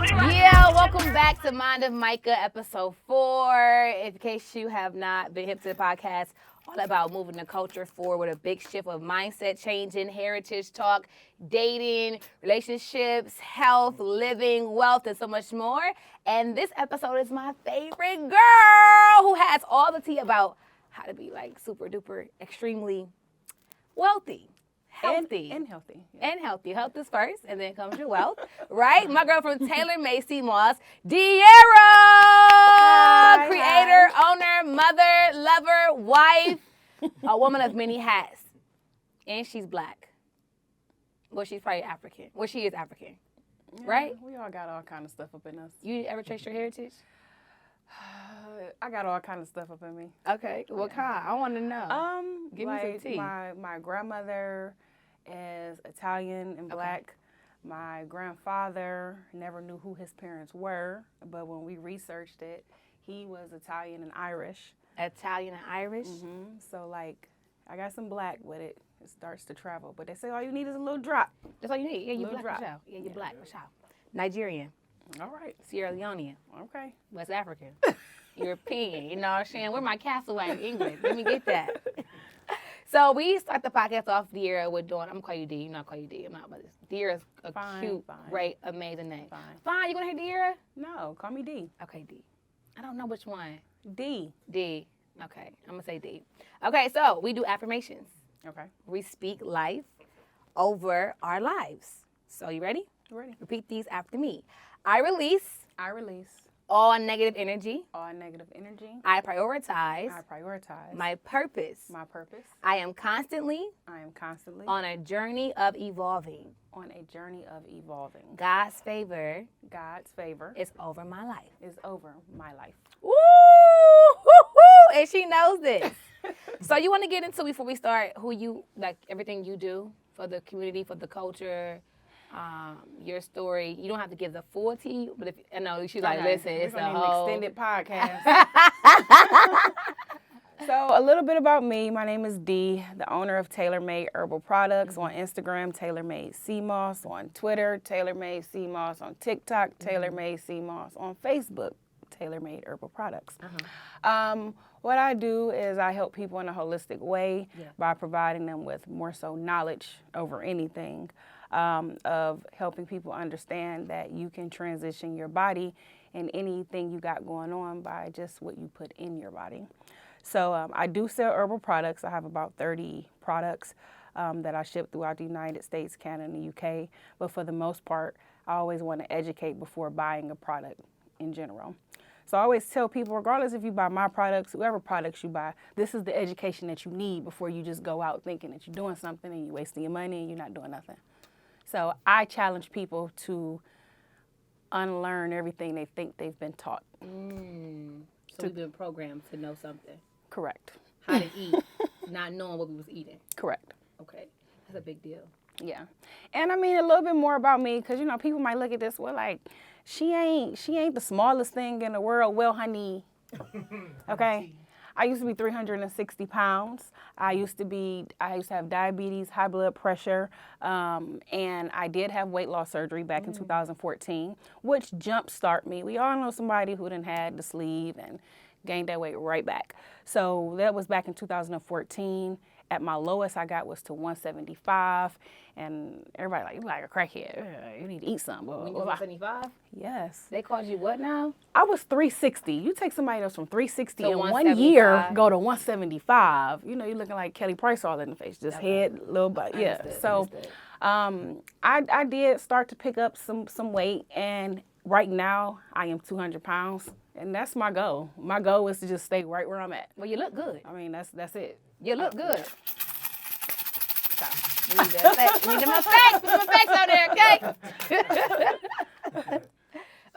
Yeah, welcome back to Mind of Micah, episode 4. In case you have not been hip to the podcast, all about moving the culture forward with a big shift of mindset changing, heritage talk, dating, relationships, health, living, wealth, and so much more. And this episode is my favorite girl who has all the tea about how to be like super duper, extremely wealthy. Healthy. And healthy. Yeah. And healthy. Health is first, and then comes your wealth, right? My girl from Tailormade Seamoss, Diera! Creator, owner, mother, lover, wife, a woman of many hats. And she's black. Well, she's probably African. Well, she is African, right? We all got all kind of stuff up in us. You ever traced your heritage? I got all kind of stuff up in me. Okay. What kind? I want to know. Give me some tea. My grandmother is Italian and black. My grandfather never knew who his parents were, but when we researched it, he was Italian and Irish. Italian and Irish? Mm-hmm. So, like, I got some black with it. It starts to travel. But they say all you need is a little drop. That's all you need. Yeah, you black drop. for sure. Yeah, you black for sure. Nigerian. All right. Sierra Leonean. Okay. West African. European. You know what I'm saying? Where my castaway in England? Let me get that. So we start the podcast off, Diera, with doing, I'm going to call you D. You're not call you D. I'm not about this. Diera's a cute, great, amazing name. Fine. You going to hear Diera? No, call me D. Okay, D. I don't know which one. D. D. Okay. I'm going to say D. Okay, so we do affirmations. Okay. We speak life over our lives. So you ready? Ready. Repeat these after me. I release all negative energy. I prioritize my purpose. I am constantly on a journey of evolving. God's favor is over my life. Woo! And she knows this. So you want to get into, before we start, who you, like everything you do for the community, for the culture, your story. You don't have to give the full tea, but if I know she's like, listen, it's a whole extended podcast. So a little bit about me. My name is Dee, the owner of Tailormade Herbal Products. On Instagram, Tailormade Seamoss. On Twitter, Tailormade Seamoss. On TikTok, Tailormade Seamoss. On Facebook, Tailormade Herbal Products. What I do is I help people in a holistic way by providing them with more so knowledge over anything. Of helping people understand that you can transition your body and anything you got going on by just what you put in your body. So I do sell herbal products. I have about 30 products that I ship throughout the United States, Canada, and the UK. But for the most part, I always want to educate before buying a product in general. So I always tell people, regardless if you buy my products, whoever products you buy, this is the education that you need before you just go out thinking that you're doing something and you're wasting your money and you're not doing nothing. So I challenge people to unlearn everything they think they've been taught. So we've been programmed to know something. Correct. How to eat, not knowing what we was eating. Correct. Okay. That's a big deal. Yeah. And I mean, a little bit more about me, because, you know, people might look at this, well, like, she ain't the smallest thing in the world. Well, honey, okay? I used to be 360 pounds. I used to have diabetes, high blood pressure, and I did have weight loss surgery back in 2014, which jumpstart me. We all know somebody who done had the sleeve and gained that weight right back. So that was back in 2014. At my lowest I got was to 175, and everybody like, you like a crackhead. You need to eat something. When you were 175? Yes. They called you what now? I was 360. You take somebody else from 360 in 1 year, go to 175. You know, you're looking like Kelly Price all in the face, just head, little butt. Yeah. So I did start to pick up some weight, and right now I am 200 pounds, and that's my goal. My goal is to just stay right where I'm at. Well, you look good. I mean, that's it. You look good. We need them effects. Put some effects out there, okay?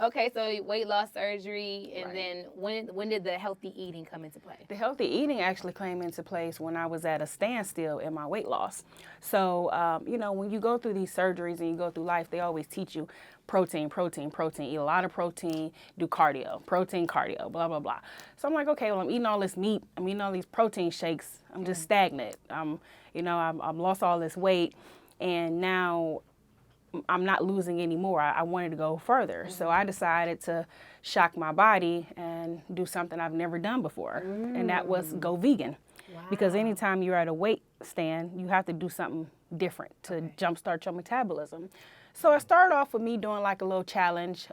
Okay, so weight loss surgery, and then when did the healthy eating come into play? The healthy eating actually came into place when I was at a standstill in my weight loss. So, you know, when you go through these surgeries and you go through life, they always teach you protein, eat a lot of protein, do cardio, blah, blah, blah. So I'm like, okay, well, I'm eating all this meat, I'm eating all these protein shakes, I'm just stagnant. I've lost all this weight, and now I'm not losing any more. I wanted to go further. So I decided to shock my body and do something I've never done before. And that was go vegan. Wow. Because anytime you're at a weight stand, you have to do something different to jumpstart your metabolism. So it started off with me doing like a little challenge.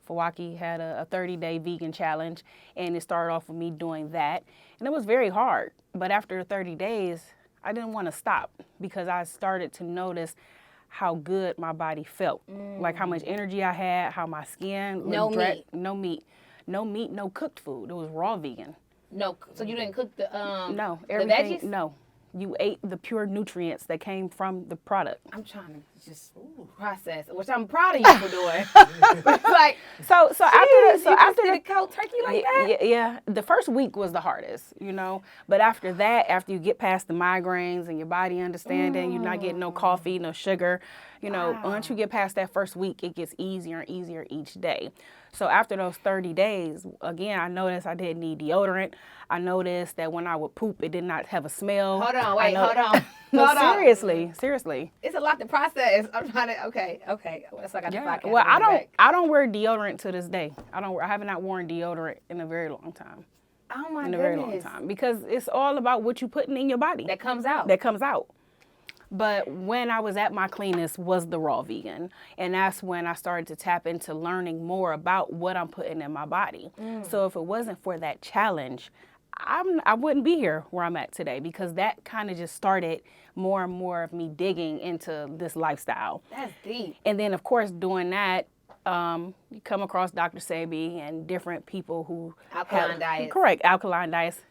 Fawaki had a 30-day vegan challenge, and it started off with me doing that. And it was very hard. But after the 30 days, I didn't want to stop because I started to notice how good my body felt. Like how much energy I had, how my skin looked. No meat, no cooked food. It was raw vegan. No, so you didn't cook the No, the everything. veggies? No, you ate the pure nutrients that came from the product. I'm trying to just process, which I'm proud of you for doing. It's like, So after the cold turkey like that? Yeah, the first week was the hardest, you know. But after that, after you get past the migraines and your body understanding, you're not getting no coffee, no sugar, you know. Once you get past that first week, it gets easier and easier each day. So after those 30 days, again, I noticed I didn't need deodorant. I noticed that when I would poop, it did not have a smell. Hold on, wait, hold on. No, Hold on. seriously. It's a lot to process. I'm trying to, okay. That's like I got the podcast. Well, back. I don't wear deodorant to this day. I have not worn deodorant in a very long time. Oh my in a goodness. very long time, because it's all about what you putting in your body. That comes out. But when I was at my cleanest was the raw vegan. And that's when I started to tap into learning more about what I'm putting in my body. So if it wasn't for that challenge, I wouldn't be here where I'm at today, because that kind of just started more and more of me digging into this lifestyle. That's deep. And then, of course, doing that, you come across Dr. Sebi and different people who Alkaline diets. Correct, alkaline diets.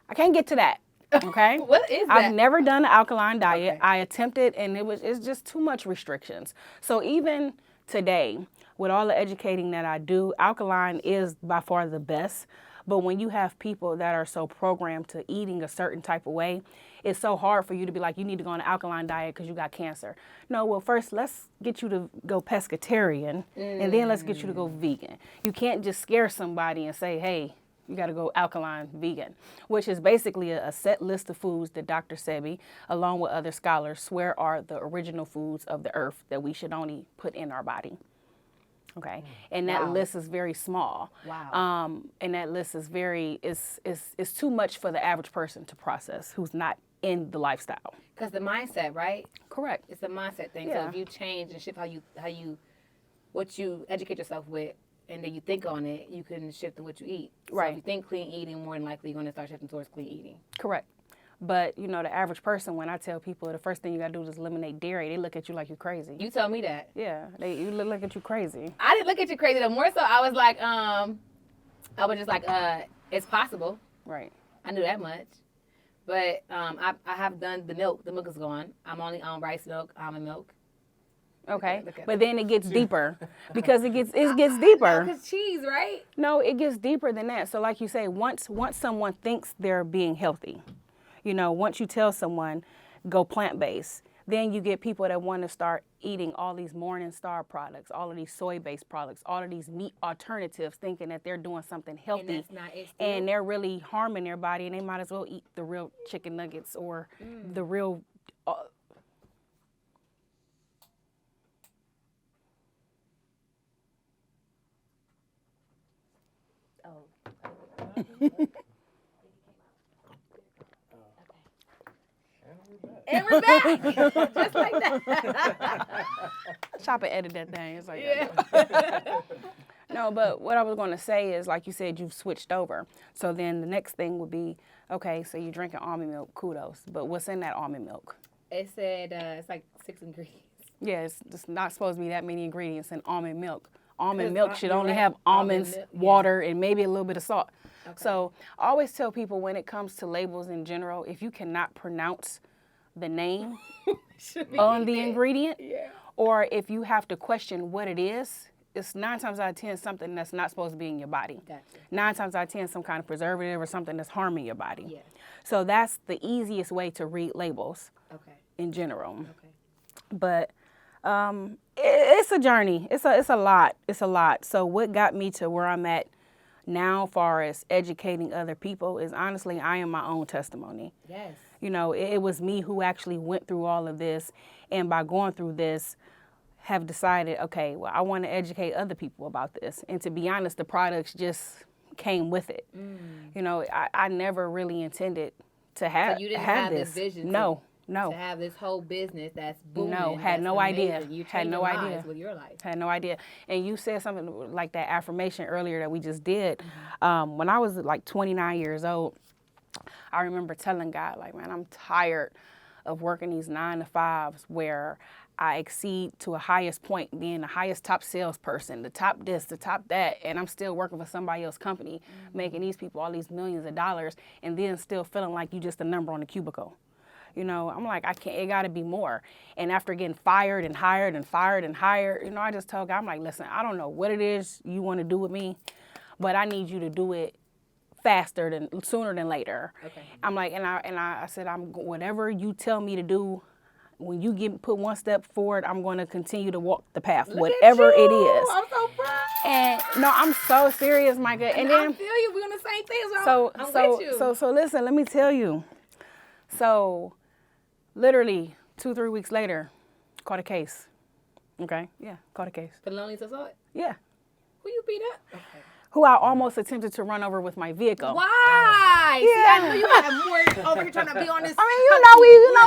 I can't get to that. Okay. What is that? I've never done an alkaline diet. Okay. I attempted, and it's just too much restrictions. So even today, with all the educating that I do, alkaline is by far the best. But when you have people that are so programmed to eating a certain type of way, it's so hard for you to be like, you need to go on an alkaline diet because you got cancer. No, well, first, let's get you to go pescatarian, and then let's get you to go vegan. You can't just scare somebody and say, hey, you got to go alkaline vegan, which is basically a set list of foods that Dr. Sebi, along with other scholars, swear are the original foods of the earth that we should only put in our body. Okay, and that list is very small. Wow. And that list is is too much for the average person to process who's not in the lifestyle. Because the mindset, right? Correct. It's a mindset thing. Yeah. So if you change and shift what you educate yourself with, and then you think on it, you can shift to what you eat. So Right. if you think clean eating, more than likely you're going to start shifting towards clean eating. Correct. But, you know, the average person, when I tell people the first thing you got to do is eliminate dairy, they look at you like you're crazy. You told me that. Yeah, you look at you crazy. I didn't look at you crazy. The more so, I was like, it's possible. Right. I knew that much. But I have done the milk. The milk is gone. I'm only on rice milk, almond milk. Okay. Look at But then it gets deeper because it gets deeper. Because cheese, right? No, it gets deeper than that. So like you say, once someone thinks they're being healthy, you know, once you tell someone go plant-based, then you get people that want to start eating all these Morningstar products, all of these soy-based products, all of these meat alternatives, thinking that they're doing something healthy. And that's not it. And they're really harming their body, and they might as well eat the real chicken nuggets or the real And we're back. Just like that. chop and edit that thing. It's like Yeah. No, but what I was going to say is, like you said, you've switched over. So then the next thing would be, okay, so you're drinking almond milk, kudos. But what's in that almond milk? It said it's like 6 ingredients. Yeah, it's not supposed to be that many ingredients in almond milk. Almond 'Cause milk should you're only right. have Almond almonds, milk, yeah. water, and maybe a little bit of salt. Okay. So I always tell people, when it comes to labels in general, if you cannot pronounce the name on the ingredient, Yeah. or if you have to question what it is, it's 9 times out of 10 something that's not supposed to be in your body. Gotcha. 9 times out of 10 some kind of preservative or something that's harming your body. Yeah. So that's the easiest way to read labels Okay. in general. Okay. But it's a journey. It's a lot. It's a lot. So what got me to where I'm at now, far as educating other people, is honestly, I am my own testimony. Yes. You know, it was me who actually went through all of this, and by going through this, have decided, okay, well, I want to educate other people about this. And to be honest, the products just came with it. You know, I never really intended to have, So you didn't have have this. this vision No. to have this whole business that's booming. No, had that's no idea. amazing. You Had changed no your idea. lives with your life. Had no idea. And you said something like that affirmation earlier that we just did. When I was like 29 years old, I remember telling God, like, man, I'm tired of working these 9 to 5s where I exceed to a highest point, being the highest top salesperson, the top this, the top that, and I'm still working for somebody else's company, making these people all these millions of dollars, and then still feeling like you just a number on the cubicle. You know, I'm like, I can't, it gotta be more. And after getting fired and hired and fired and hired, you know, I just told God, I'm like, listen, I don't know what it is you wanna do with me, but I need you to do it sooner than later. Okay. I'm like, and I said, whatever you tell me to do, when you put one step forward, I'm going to continue to walk the path, whatever it is. I'm so proud. And no, I'm so serious, Micah. And then I feel you. We're on the same thing. I'm with you. so listen, let me tell you. So, literally 2-3 weeks later, caught a case. Okay, yeah, caught a case. Felonious assault? Yeah, Who you beat up? Okay. who I almost attempted to run over with my vehicle. Why? Yeah. See, I knew you had more over here trying to be on this. I mean, you know.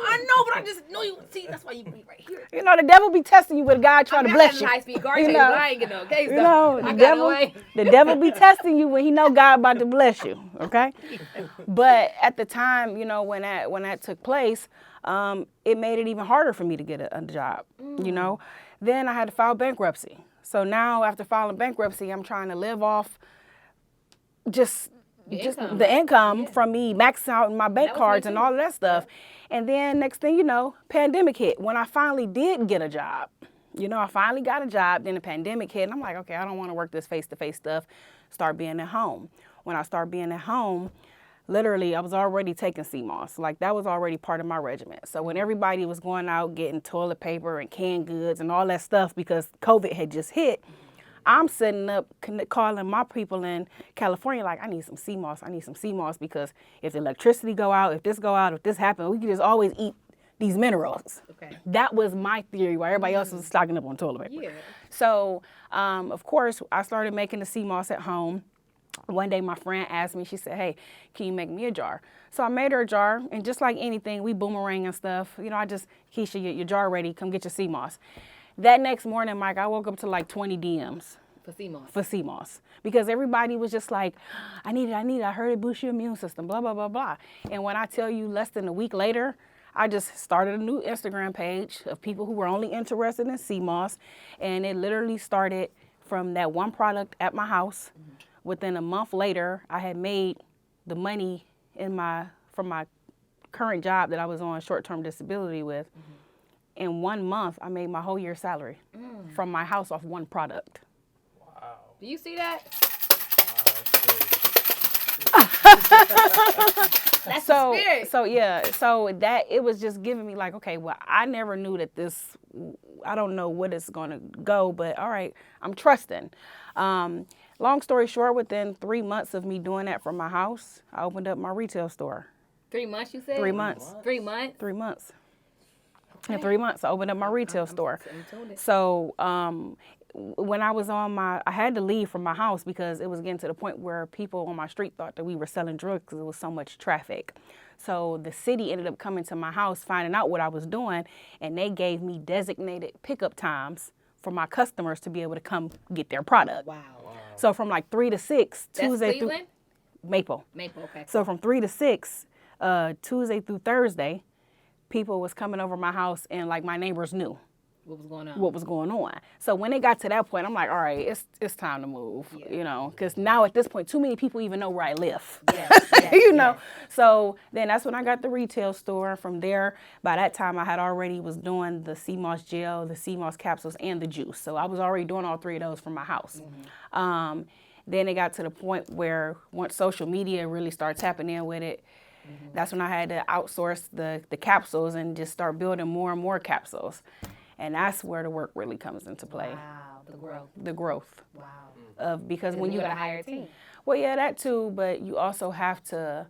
I know, but I just know you. See, that's why you be right here. You know, the devil be testing you with a guy trying to bless you. High speed guard You chase, know. but I ain't getting no case You though. know, I the got devil, away. the devil be testing you when he know God about to bless you, okay? But at the time, you know, when that took place, it made it even harder for me to get a job, you know? Then I had to file bankruptcy. So now after filing bankruptcy, I'm trying to live off just the income from me maxing out my bank cards and all of that stuff. And then next thing you know, pandemic hit. When I finally did get a job, you know, I finally got a job, then the pandemic hit, and I'm like, okay, I don't want to work this face-to-face stuff, start being at home. When I started being at home, literally, I was already taking Seamoss. Like, that was already part of my regimen. So when everybody was going out getting toilet paper and canned goods and all that stuff because COVID had just hit, I'm sitting up calling my people in California like, I need some Seamoss because if the electricity go out, if this go out, if this happens, we can just always eat these minerals. Okay. That was my theory while everybody else was stocking up on toilet paper. Yeah. So, of course, I started making the Seamoss at home. One day my friend asked me, she said, hey, can you make me a jar? So I made her a jar, and just like anything, we boomerang and stuff. You know, I just, Keisha, your jar ready, come get your Seamoss. That next morning, Mike, I woke up to like 20 DMs. For Seamoss. For Seamoss. Because everybody was just like, I need it, I heard it boosts your immune system, blah, blah, blah, blah. And when I tell you less than a week later, I just started a new Instagram page of people who were only interested in Seamoss. And it literally started from that one product at my house. Within a month later, I had made the money from my current job that I was on short-term disability with. In 1 month, I made my whole year's salary from my house off one product. Wow. Do you see that? That's the spirit. So that, it was just giving me like, okay, well, I never knew that this, I don't know what it's going to go, but all right, I'm trusting. Long story short, within 3 months of me doing that from my house, I opened up my retail store. 3 months, you said? 3 months. 3 months? 3 months. Okay. In 3 months, I opened up my retail store. So when I was I had to leave from my house because it was getting to the point where people on my street thought that we were selling drugs because there was so much traffic. So the city ended up coming to my house, finding out what I was doing, and they gave me designated pickup times for my customers to be able to come get their product. Wow. So from like 3 to 6, Tuesday through Maple. Maple, okay. So from 3 to 6, Tuesday through Thursday, people was coming over my house, and like my neighbors knew what was going on. So when it got to that point, I'm like, all right, it's time to move, you know, because now at this point, too many people even know where I live, you know. So then that's when I got the retail store. From there, by that time, I had already was doing the Seamoss gel, the Seamoss capsules, and the juice. So I was already doing all 3 of those from my house. Then it got to the point where once social media really started tapping in with it, that's when I had to outsource the capsules and just start building more and more capsules. And that's where the work really comes into play. Wow. The growth. Wow. Because when you got to hire a team. Well, yeah, that too, but you also have to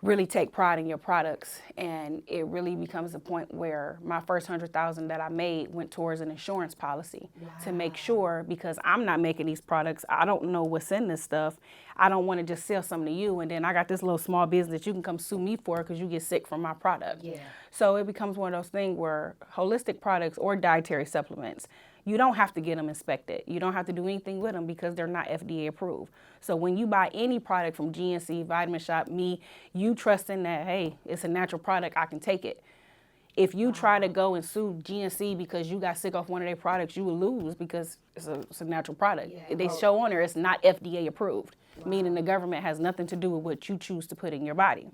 really take pride in your products, and it really becomes a point where my first $100,000 that I made went towards an insurance policy to make sure, because I'm not making these products, I don't know what's in this stuff. I don't want to just sell something to you and then I got this little small business that you can come sue me for because you get sick from my product. Yeah. So it becomes one of those things where holistic products or dietary supplements, you don't have to get them inspected. You don't have to do anything with them because they're not FDA approved. So when you buy any product from GNC, Vitamin Shop, me, you trusting that, hey, it's a natural product, I can take it. If you try to go and sue GNC because you got sick off one of their products, you will lose because it's a natural product. Yeah. They show on there it's not FDA approved, meaning the government has nothing to do with what you choose to put in your body.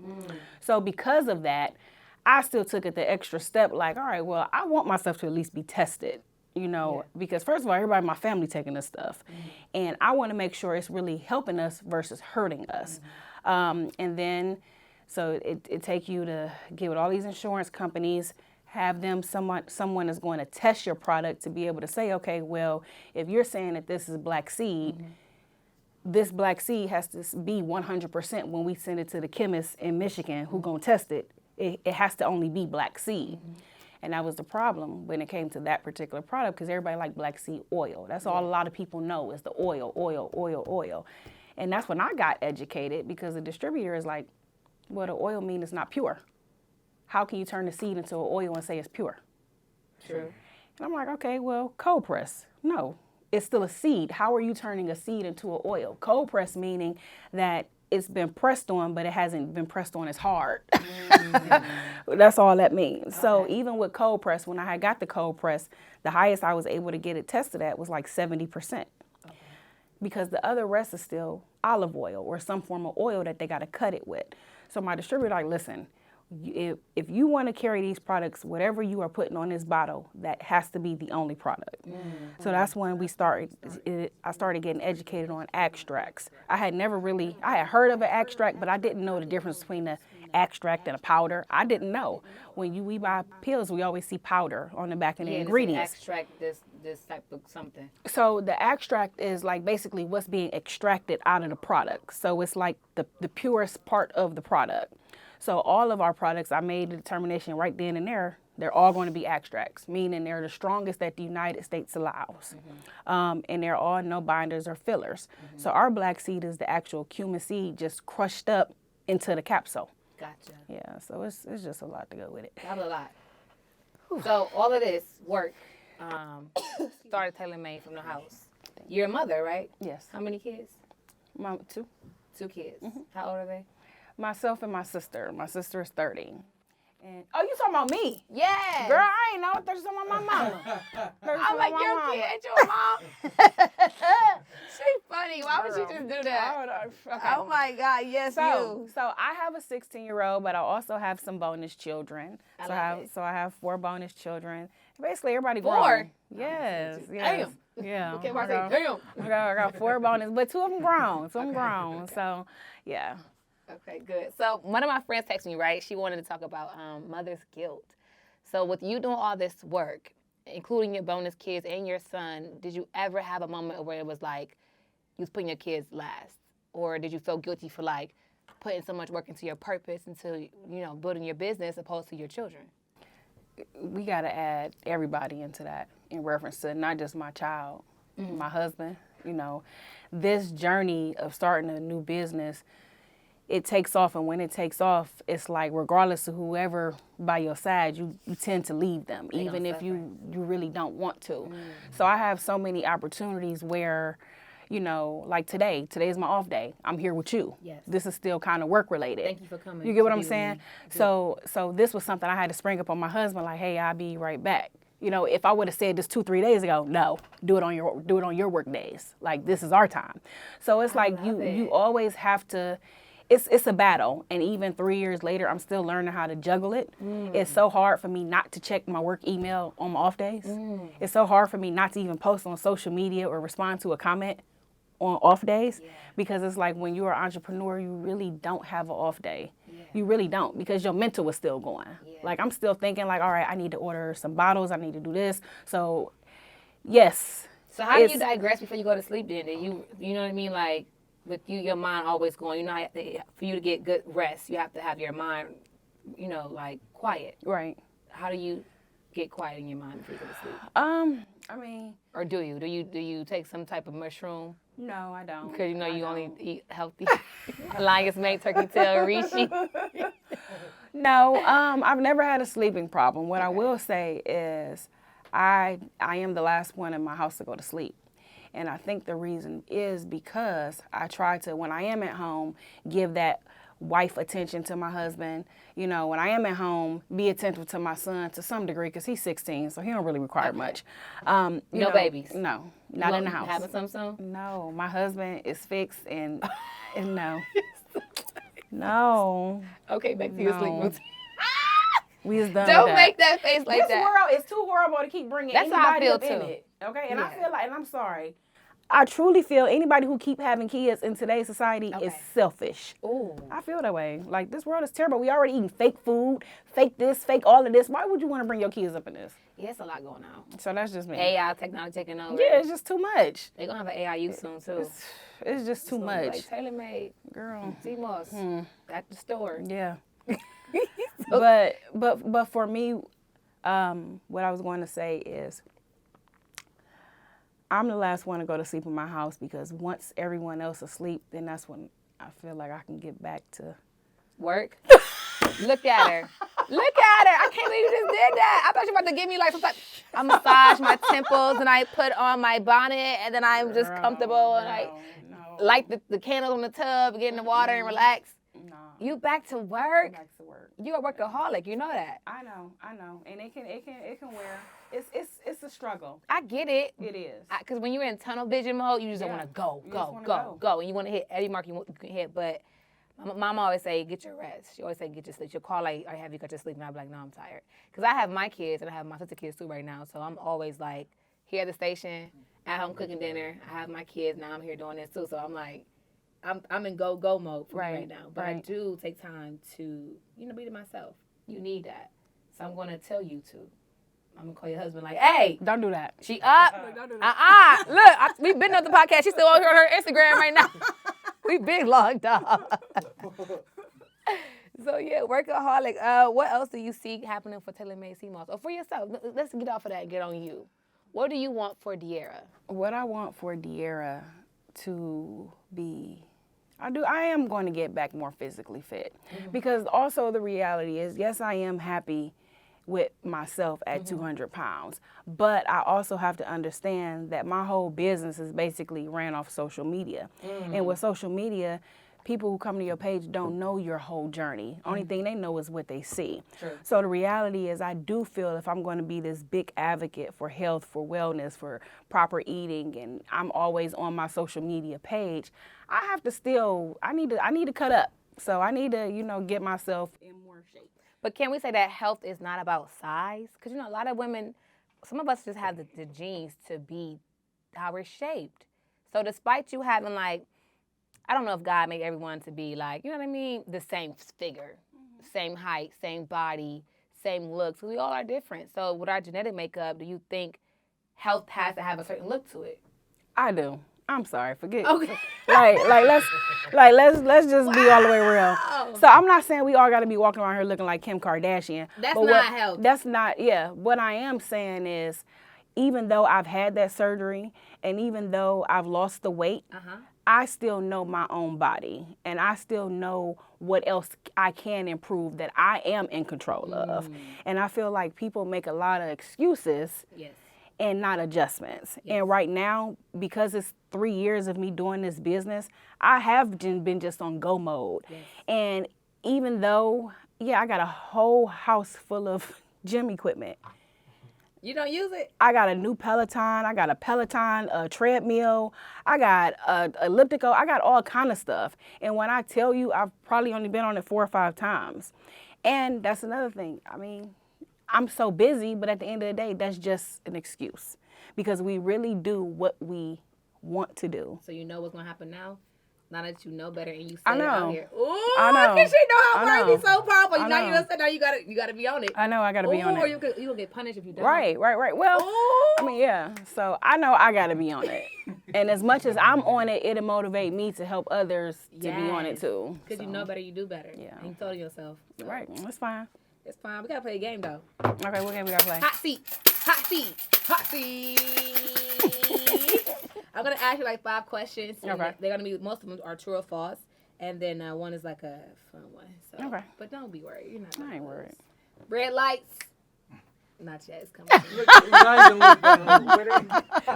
So because of that, I still took it the extra step, like, all right, well, I want myself to at least be tested. Because first of all, everybody in my family taking this stuff. And I want to make sure it's really helping us versus hurting us. And then, so it take you to get with all these insurance companies, have them, someone is going to test your product to be able to say, okay, well, if you're saying that this is black seed, this black seed has to be 100% when we send it to the chemist in Michigan who gonna test it. It has to only be black seed. And that was the problem when it came to that particular product, because everybody liked black seed oil. That's all a lot of people know is the oil. And that's when I got educated, because the distributor is like, well, the oil means it's not pure. How can you turn the seed into an oil and say it's pure? True. And I'm like, okay, well, cold press. No, it's still a seed. How are you turning a seed into an oil? Cold press meaning that it's been pressed on, but it hasn't been pressed on as hard. That's all that means. Okay. So even with cold press, when I had got the cold press, the highest I was able to get it tested at was like 70%. Okay. Because the other rest is still olive oil or some form of oil that they got to cut it with. So my distributor like, listen, if you want to carry these products, whatever you are putting on this bottle, that has to be the only product. So that's when I started getting educated on extracts. I had heard of an extract, but I didn't know the difference between an extract and a powder. I didn't know. When we buy pills, we always see powder on the back of the ingredients. Extract this type of something. So the extract is like basically what's being extracted out of the product. So it's like the purest part of the product. So all of our products, I made the determination right then and there, they're all going to be extracts, meaning they're the strongest that the United States allows. And they're all no binders or fillers. So our black seed is the actual cumin seed just crushed up into the capsule. Gotcha. Yeah, so it's just a lot to go with it. That's a lot. So all of this work started TailorMade from the house. You're a mother, right? Yes. How many kids? Two. 2 kids. How old are they? Myself and my sister. My sister is 30. And you talking about me? Yeah. Girl, I ain't know. I thought you talking about my mama. I'm like, you're a kid, ain't your mom? She's funny. Why would you just do that? Okay. Oh my God, yes, you. So I have a 16-year-old, but I also have some bonus children. So I have 4 bonus children. Basically, everybody grown. 4? Yes. Damn. Yeah. Okay, I say, damn. I got 4 bonus, but 2 of them grown. Okay. So, yeah. Okay, good. So one of my friends texted me, right? She wanted to talk about mother's guilt. So with you doing all this work, including your bonus kids and your son, did you ever have a moment where it was like you was putting your kids last? Or did you feel guilty for like putting so much work into your purpose, into, building your business opposed to your children? We got to add everybody into that in reference to not just my child, my husband. This journey of starting a new business, it takes off, and when it takes off, it's like regardless of whoever by your side, you tend to leave them, even if you really don't want to. So I have so many opportunities where, like today's my off day. I'm here with you. Yes. This is still kind of work related. Thank you for coming. You get what I'm saying? So this was something I had to spring up on my husband, like, hey, I'll be right back. If I would have said this 2-3 days ago, no, do it on your work days. Like, this is our time. So it's like you always have to. It's a battle, and even 3 years later, I'm still learning how to juggle it. It's so hard for me not to check my work email on my off days. It's so hard for me not to even post on social media or respond to a comment on off days, because it's like when you're an entrepreneur, you really don't have an off day. You really don't, because your mental is still going. Like, I'm still thinking like, all right, I need to order some bottles. I need to do this. So yes, So how do you digress before you go to sleep then? You know what I mean? Like, with you, your mind always going. You know, for you to get good rest, you have to have your mind, you know, like quiet. Right. How do you get quiet in your mind before you go to sleep? I mean. Or do you? Do you take some type of mushroom? No, I don't. Because you know you only eat healthy. Lion's mane, turkey tail, reishi. No, I've never had a sleeping problem. What I will say is I am the last one in my house to go to sleep. And I think the reason is because I try to, when I am at home, give that wife attention to my husband. You know, when I am at home, be attentive to my son to some degree because he's 16, so he don't really require much. No babies? No, not in the house. Having some soon? No, my husband is fixed and no. No. Okay, back to your sleep routine. We is done Don't with make that face like this that. world is too horrible to keep bringing That's how I anybody feel up in too. it. Okay, and Yeah. I feel like, and I'm sorry, I truly feel anybody who keep having kids in today's society is selfish. Ooh. I feel that way. Like, this world is terrible. We already eating fake food, fake this, fake all of this. Why would you want to bring your kids up in this? Yeah, it's a lot going on. So that's just me. AI technology taking over. Yeah, it's just too much. They're going to have an AI soon, too. It's just too much. Like Tailormade. Girl. Seamoss. At the store. Yeah. But for me, what I was going to say is I'm the last one to go to sleep in my house because once everyone else is asleep, then that's when I feel like I can get back to work. Look at her. Look at her. I can't believe you just did that. I thought you were about to give me like some type. I massage my temples and I put on my bonnet and then I'm just comfortable and I light the candles on the tub, get in the water and relax. No. You back to work? Back to work. You a workaholic, you know that. I know. And it can wear. It's a struggle. I get it. It is. Because when you're in tunnel vision mode, you just don't want to go. And you want to hit every mark you can hit. But Mama always say, get your rest. She always say, get your sleep. She'll call like, I have you got your sleep? And I'll be like, no, I'm tired. Because I have my kids and I have my sister kids too right now. So I'm always like here at the station, at home cooking dinner. I have my kids now. I'm here doing this too. So I'm like, I'm in go mode for me right now. But I do take time to, be to myself. You need that. So I'm going to tell you to. I'm going to call your husband like, hey. Don't do that. She up. Don't do that. Look, we've been on the podcast. She's still on her Instagram right now. We've been logged up. So, yeah, workaholic. What else do you see happening for Tailormade Seamoss? Or for yourself? Let's get off of that and get on you. What do you want for De'Ara? What I want for De'Ara to be... I am going to get back more physically fit. Because also the reality is, yes, I am happy with myself at 200 pounds. But I also have to understand that my whole business is basically ran off social media. And with social media, people who come to your page don't know your whole journey. Only thing they know is what they see. True. So the reality is I do feel if I'm going to be this big advocate for health, for wellness, for proper eating, and I'm always on my social media page, I have to still, I need to cut up. So I need to, get myself in more shape. But can we say that health is not about size? Because, a lot of women, some of us just have the genes to be how we're shaped. So despite you having, like, I don't know if God made everyone to be, like, you know what I mean, the same figure, same height, same body, same looks. We all are different. So with our genetic makeup, do you think health has to have a certain look to it? I do. I'm sorry, forget. Okay. let's just be all the way real. So I'm not saying we all got to be walking around here looking like Kim Kardashian. That's not health. That's not, What I am saying is, even though I've had that surgery and even though I've lost the weight, I still know my own body and I still know what else I can improve that I am in control of. And I feel like people make a lot of excuses. Yes. And not adjustments. Yes. And right now, because it's 3 years of me doing this business, I have been just on go mode. Yes. And even though, I got a whole house full of gym equipment. You don't use it? I got a new Peloton. I got a Peloton treadmill. I got elliptical. I got all kind of stuff. And when I tell you, I've probably only been on it 4 or 5 times. And that's another thing. I mean, I'm so busy, but at the end of the day, that's just an excuse because we really do what we want to do. So you know what's going to happen now? Now that you know better and you say I it know. out here. Ooh, I know. because she know I how know. words be so powerful. I Now you know. know, so now you gotta be on it. I know I gotta be on Or it. you gonna get punished if you don't. Right. Well, Ooh. I mean, yeah. So I know I gotta be on it. And as much as I'm on it, it'll motivate me to help others to be on it too. Because you know better, you do better. Yeah. And you told yourself. So. Right. That's fine. It's fine. We gotta play a game though. Okay, what game we gotta play? Hot seat. Hot seat. Hot seat. I'm gonna ask you like 5 questions. Okay. They're gonna be, most of them are true or false. And then one is like a fun one. So, Okay. But don't be worried. You're not. I ain't worried. Red lights. Not yet. It's coming.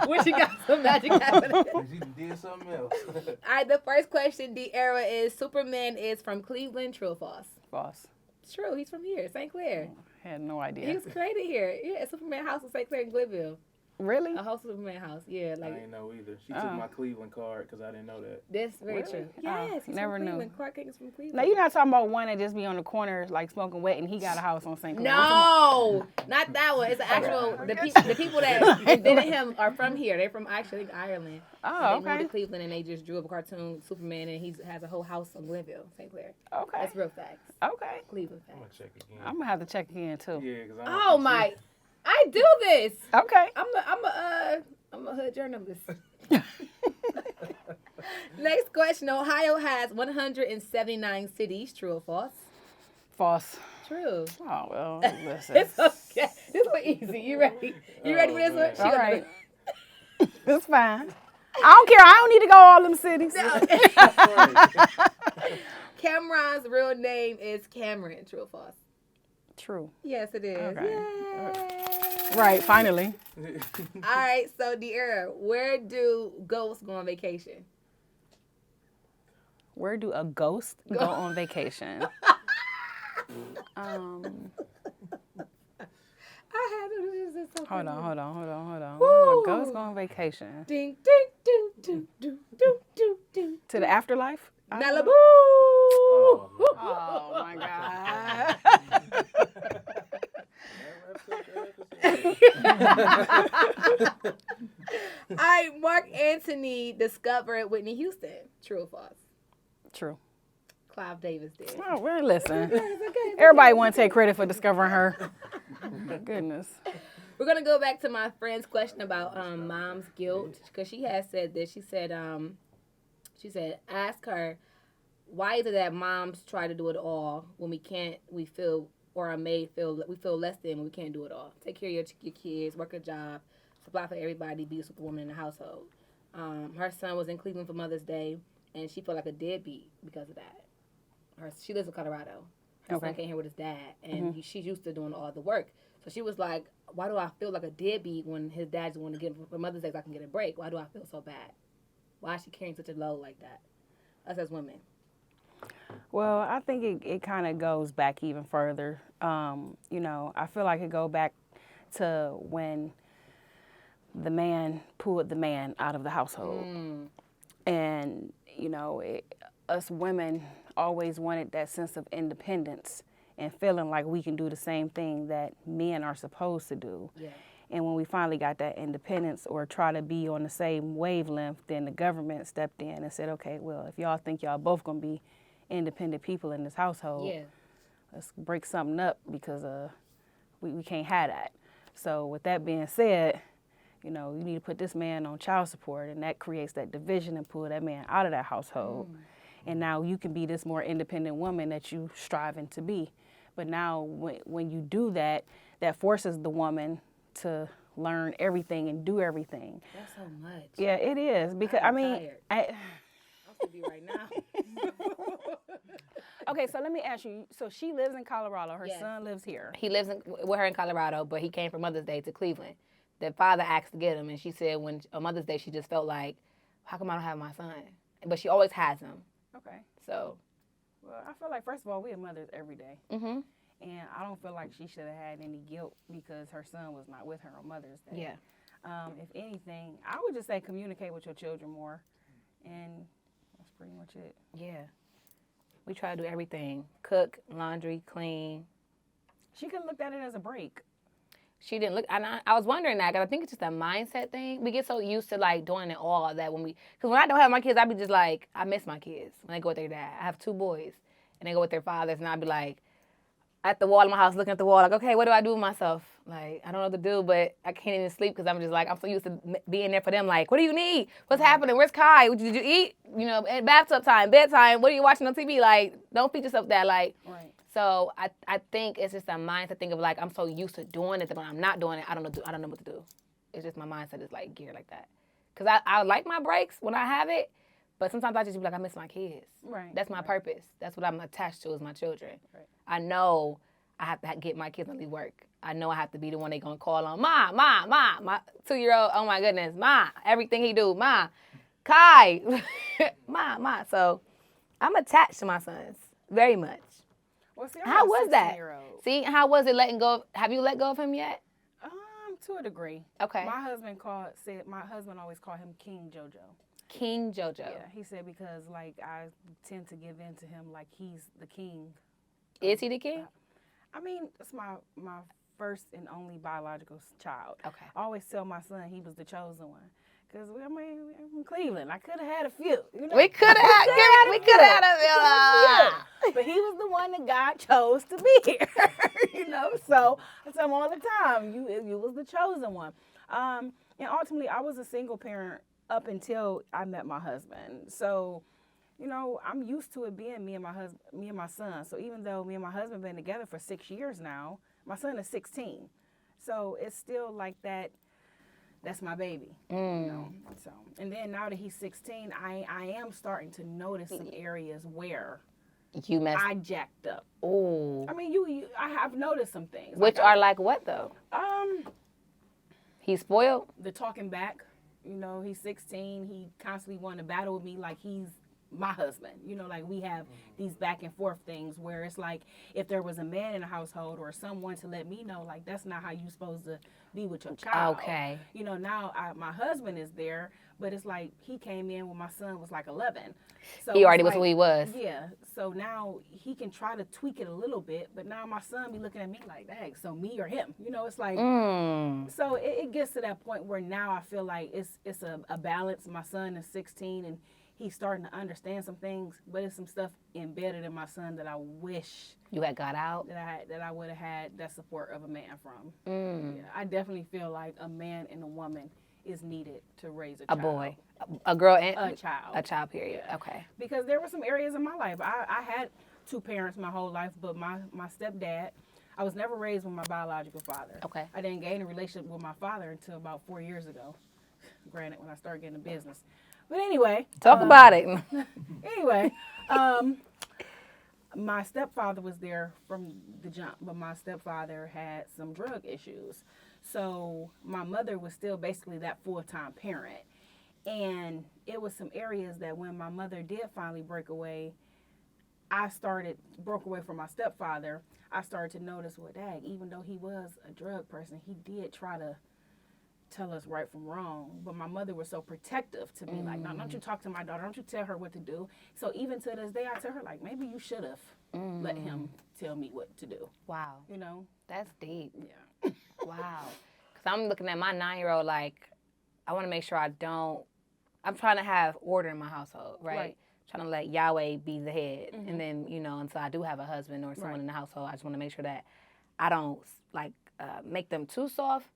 What you got? Some magic happening. You did something else. All right. The first question, the era is Superman is from Cleveland. True or false? False. It's true. He's from here, St. Clair. Had no He idea. was created here. Yeah, Superman house in St. Clair in Glenville. Really? A whole Superman house. Yeah, I like didn't know either. She took my Cleveland card because I didn't know that. that's very Really? true. Oh, Yes, he's never from knew. Cleveland. Clark Kent is from Cleveland. Now you're not talking about one that just be on the corner like smoking wet and he got a house on St. Clair. No, not that one. It's the actual the people that invented him are from here. They're from actually Ireland. Oh, And they moved okay. to Cleveland and they just drew up a cartoon Superman and he has a whole house in Glenville, St. Clair. Okay. That's real facts. Okay. Cleveland I'm facts. gonna check again. I'm gonna have to check again too. Yeah, because Oh my! I do this. Okay. I'm a hood journalist. Next question. Ohio has 179 cities. True or false? False. True. Oh well, listen. It's okay. This one easy. You ready? You ready for this one? She All gonna right. It's fine. I don't care. I don't need to go all them cities. Cameron's real name is Cameron. True or false? True. Yes, it is. Okay. Yay. Right. Finally. All right. So, De'Ara, where do ghosts go on vacation? Where do a ghost go on vacation? I had to do this. So Hold funny. on. Woo. Where do a ghost go on vacation? Ding, ding, do, do, do, do, do, do. To the afterlife? Malibu. Oh my God. All right, Mark Antony discovered Whitney Houston. True or false? True. Clive Davis did. Oh, well, listen. It's okay. Everybody want to take credit for discovering her. My goodness. We're gonna go back to my friend's question about mom's guilt because she has said this. She said, ask her, why is it that moms try to do it all when we can't? We feel, or our maid feel, we feel less than when we can't do it all. Take care of your kids, work a job, supply for everybody, be a superwoman in the household. Her son was in Cleveland for Mother's Day, and she felt like a deadbeat because of that. She lives in Colorado. Her son came here with his dad, and she's used to doing all the work. So she was like, why do I feel like a deadbeat when his dad just want to get him for Mother's Day so I can get a break? Why do I feel so bad? Why is she carrying such a load like that? Us as women. Well, I think it kind of goes back even further. You know, I feel like it go back to when the man pulled the man out of the household. And, you know, us women always wanted that sense of independence and feeling like we can do the same thing that men are supposed to do. Yeah. And when we finally got that independence or try to be on the same wavelength, then the government stepped in and said, okay, well, if y'all think y'all both gonna be independent people in this household, let's break something up because we can't have that. So with that being said, you know, you need to put this man on child support, and that creates that division and pull that man out of that household. And now you can be this more independent woman that you striving to be. But now when you do that, that forces the woman to learn everything and do everything. That's so much. Yeah, it is. Because I'm I mean, tired. I'm gonna be right now. okay, so let me ask you. So she lives in Colorado. Her Yes. son lives here. He lives with her in Colorado, but he came for Mother's Day to Cleveland. The father asked to get him, and she said when on Mother's Day she just felt like, how come I don't have my son? But she always has him. Okay. So. Well, I feel like, first of all, we are mothers every day. Mhm. And I don't feel like she should have had any guilt because her son was not with her on Mother's Day. Yeah. If anything, I would just say communicate with your children more. And that's pretty much it. Yeah. We try to do everything. Cook, laundry, clean. She could have looked at it as a break. she didn't look. And I was wondering that because I think it's just a mindset thing. We get so used to like doing it all that because when I don't have my kids, I be just like, I miss my kids when they go with their dad. I have 2 boys and they go with their fathers, and I be like at the wall in my house looking at the wall like, okay, what do I do with myself? Like, I don't know what to do, but I can't even sleep because I'm just like, I'm so used to being there for them. Like, what do you need? What's happening? Where's Kai? Did you eat? You know, bathtub time, bedtime. What are you watching on TV? Like, don't feed yourself that. Like, Right. So I think it's just a mindset thing of like, I'm so used to doing it that when I'm not doing it, I don't know what to do. It's just my mindset is like geared like that. Because I like my breaks when I have it, but sometimes I just be like, I miss my kids. Right. That's my purpose. That's what I'm attached to is my children. Right. I know I have to get my kids to leave work. I know I have to be the one they gonna call on. Ma. My 2-year-old, oh my goodness. Ma, everything he do. Ma, Kai. Ma. So I'm attached to my sons very much. Well, see, How was that? 16-year-old. See, how was it letting go? Have you let go of him yet? To a degree. Okay. My husband always called him King JoJo. King JoJo. Yeah, he said because like I tend to give in to him like he's the king. Is he the king? I mean, it's my first and only biological child. Okay. I always tell my son he was the chosen one. Because, I mean, we're from Cleveland. I could have had a few. You know? We could have had a few. But he was the one that God chose to be here. You know, so I tell him all the time, you was the chosen one. And ultimately, I was a single parent up until I met my husband. So, you know, I'm used to it being me and my son. So even though me and my husband been together for 6 years now, my son is 16. So it's still like that. That's my baby. You know? So, and then now that he's 16, I am starting to notice some areas where I jacked up. Oh. I mean, I have noticed some things. Which are like what though? He's spoiled? The talking back. You know, he's 16. He constantly wanting to battle with me like he's my husband. You know, like we have these back and forth things where it's like if there was a man in the household or someone to let me know, like that's not how you supposed to be with your child. Okay. You know, now my husband is there, but it's like he came in when my son was like 11. So He already was like, who he was. Yeah. So now he can try to tweak it a little bit, but now my son be looking at me like, dang, so me or him? You know, it's like, so it gets to that point where now I feel like it's a balance. My son is 16 and he's starting to understand some things, but it's some stuff embedded in my son that I wish You had got out? that I would have had that support of a man from. Yeah, I definitely feel like a man and a woman is needed to raise a child. A boy. A girl and A child. A child, period. Yeah. Okay. Because there were some areas in my life. I had 2 parents my whole life, but my stepdad, I was never raised with my biological father. Okay. I didn't gain a relationship with my father until about 4 years ago. Granted, when I started getting a business. But anyway. Talk about it. Anyway, my stepfather was there from the jump, but my stepfather had some drug issues. So my mother was still basically that full-time parent. And it was some areas that when my mother did finally break away, broke away from my stepfather. I started to notice, well, dang, even though he was a drug person, he did try to tell us right from wrong. But my mother was so protective to me, like, no, don't you talk to my daughter. Don't you tell her what to do. So even to this day, I tell her, like, maybe you should have let him tell me what to do. Wow. You know? That's deep. Yeah. Wow. Because I'm looking at my 9-year-old like, I want to make sure I'm trying to have order in my household, right? Trying to let Yahweh be the head. And then, you know, until I do have a husband or someone in the household, I just want to make sure that I don't, like, make them too soft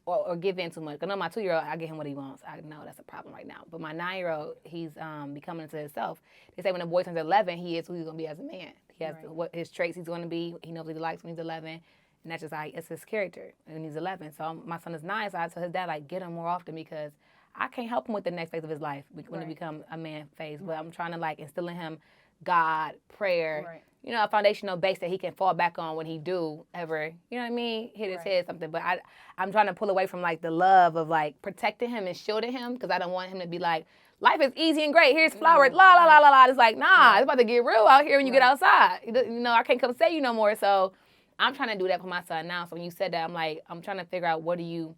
or give in too much. I know my 2-year-old, I get him what he wants. I know that's a problem right now. But my 9-year-old, he's becoming into himself. They say when a boy turns 11, he is who he's going to be as a man. He has what his traits he's going to be. He knows what he likes when he's 11. And that's just how it's his character when he's 11. So my son is 9, so I tell his dad, like, get him more often because I can't help him with the next phase of his life when he become a man phase. But I'm trying to, like, instill in him God, prayer, you know, a foundational base that he can fall back on when he do ever, you know what I mean, hit his head something. But I'm trying to pull away from, like, the love of, like, protecting him and shielding him because I don't want him to be like, life is easy and great. Here's flowers, la, la, la, la, la. It's like, nah, it's about to get real out here when you get outside. You know, I can't come say you no more. So I'm trying to do that for my son now. So when you said that, I'm like, I'm trying to figure out what do you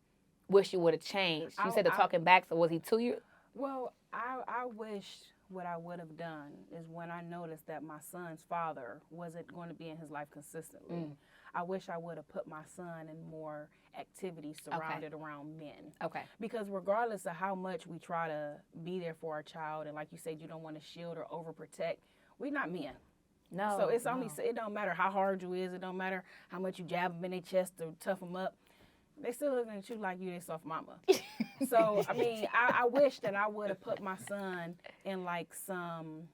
wish you would have changed. You said the talking back, so was he 2 years? Well, I wish what I would have done is when I noticed that my son's father wasn't going to be in his life consistently, I wish I would have put my son in more activities surrounded around men. Okay. Because regardless of how much we try to be there for our child, and like you said, you don't want to shield or overprotect, we're not men. No. So it's only, it don't matter how hard you is, it don't matter how much you jab them in their chest or tough them up. They still looking at you like you their soft mama. So, I mean, I wish that I would have put my son in like some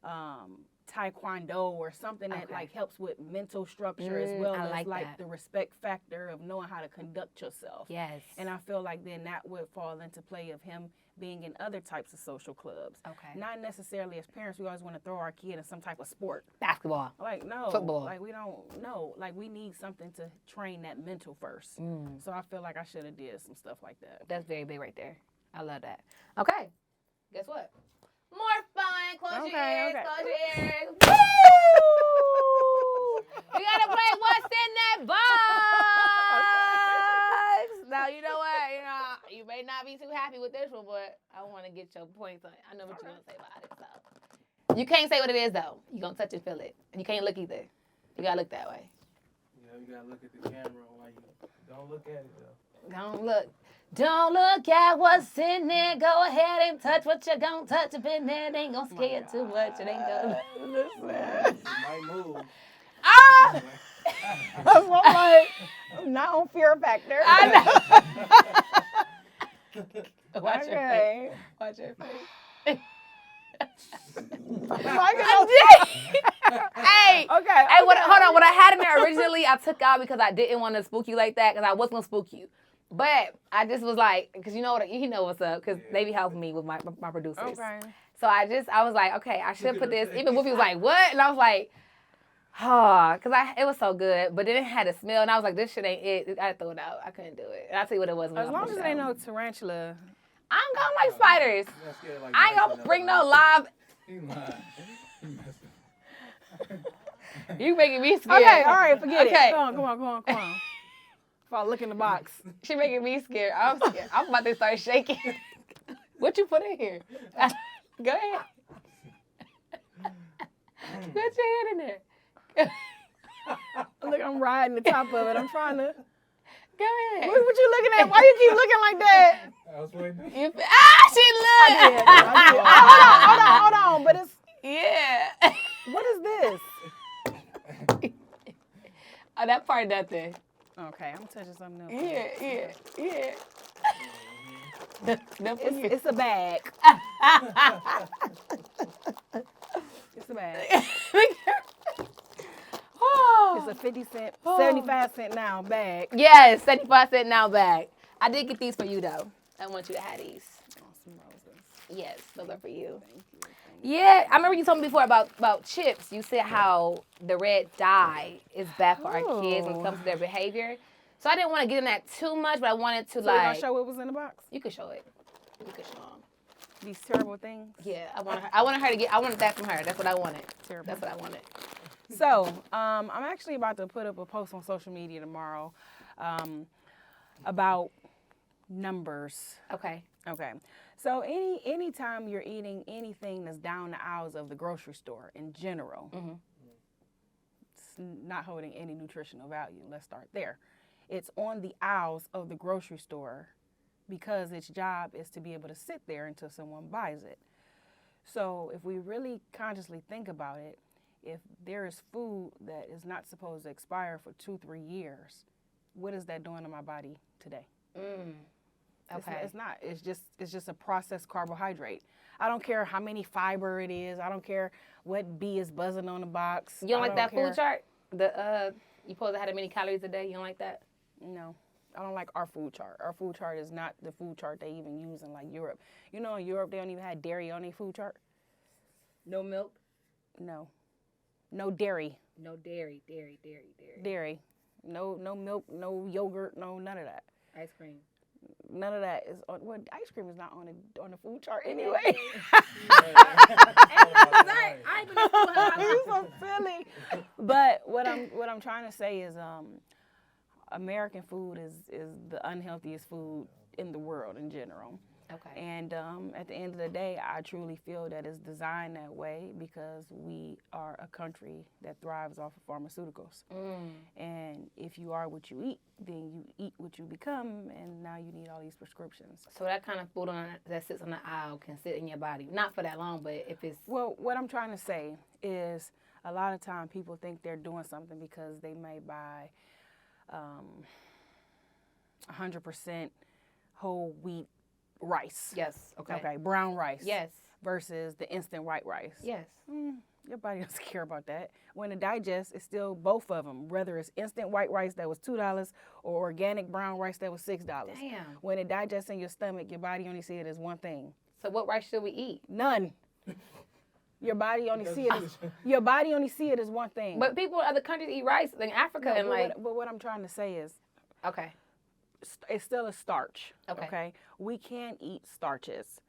taekwondo or something that like helps with mental structure as well as like the respect factor of knowing how to conduct yourself. Yes. And I feel like then that would fall into play of him being in other types of social clubs. Okay. Not necessarily as parents, we always want to throw our kid in some type of sport. Basketball. Like, no. Football. Like, we don't know. Like, we need something to train that mental first. So I feel like I should have did some stuff like that. That's very big right there. I love that. Okay. Guess what? More fun. Close your ears. Close your ears. Woo! We gotta play What's in That Box. Now, you know what? You may not be too happy with this one, but I want to get your points on it. I know what you're going to say about it. So you can't say what it is, though. You're going to touch and feel it. And you can't look either. You got to look that way. Yeah, you got to look at the camera while you don't look at it, though. Don't look. Don't look at what's in there. Go ahead and touch what you're going to touch. If in there, it ain't going to scare you too much. It ain't going to listen. You might move. Ah! I'm like, not on fear factor. I know. Watch your face. Watch your face. Hey. Okay. Hey, hold on. What I had in there originally, I took out because I didn't want to spook you like that because I was going to spook you. But I just was like, because you know what's up, because they be helping me with my producers. Okay. So I was like, okay, I should put this. Even Whoopi was like, what? And I was like, because it was so good, but then it had a smell, and I was like, this shit ain't it. I had to throw it out. I couldn't do it. And I'll tell you what it was. As long as it ain't no tarantula. I don't like spiders. I ain't gonna bring no live. You making me scared. Okay, all right, forget it. Come on. If I look in the box. She making me scared. I'm scared. I'm about to start shaking. What you put in here? Go ahead. Put your hand in there. Look, I'm riding the top of it. I'm trying to. Go ahead. What you looking at? Why you keep looking like that? I was waiting. She looked. I did. Hold on. But it's. Yeah. What is this? Oh, that part, nothing. Okay, I'm touching something else. Yeah. It's a bag. It's a bag. It's a 50 cent, 75 cent now bag. Yes, 75 cent now bag. I did get these for you, though. I want you to have these. Some roses. Yes, those are for you. Thank you. Yeah, I remember you told me before about chips. You said how the red dye is bad for our kids when it comes to their behavior. So I didn't want to get in that too much, but I wanted to So you're gonna show what was in the box? You could show it. You could show them. These terrible things? Yeah, I wanted that from her. That's what I wanted. Terrible. That's what I wanted. So, I'm actually about to put up a post on social media tomorrow about numbers. Okay. So anytime you're eating anything that's down the aisles of the grocery store in general, it's not holding any nutritional value. Let's start there. It's on the aisles of the grocery store because its job is to be able to sit there until someone buys it. So if we really consciously think about it, if there is food that is not supposed to expire for 2-3 years, what is that doing to my body today? Okay. It's not. It's just a processed carbohydrate. I don't care how many fiber it is. I don't care what bee is buzzing on the box. You don't like that food chart? You supposed to have many calories a day? You don't like that? No. I don't like our food chart. Our food chart is not the food chart they even use in like Europe. You know, in Europe they don't even have dairy on their food chart. No milk? No. No dairy. No dairy. Dairy. No milk, no yogurt, no none of that. Ice cream. None of that is on. Well, ice cream is not on the food chart anyway. You're so silly. But what I'm trying to say is, American food is the unhealthiest food in the world in general. Okay. And at the end of the day, I truly feel that it's designed that way because we are a country that thrives off of pharmaceuticals. And if you are what you eat, then you eat what you become, and now you need all these prescriptions. So that kind of food that sits on the aisle can sit in your body. Not for that long, but if it's... Well, what I'm trying to say is a lot of time people think they're doing something because they may buy 100% whole wheat rice. Yes. Okay. Okay, brown rice. Yes. Versus the instant white rice. Yes. Your body doesn't care about that. When it digests, it's still both of them, whether it's instant white rice that was $2 or organic brown rice that was $6. Damn. When it digests in your stomach, your body only sees it as one thing. So what rice should we eat? None. Your body only see it as one thing. But people in other countries eat rice in Africa and but what I'm trying to say is, okay, it's still a starch. Okay. We can eat starches,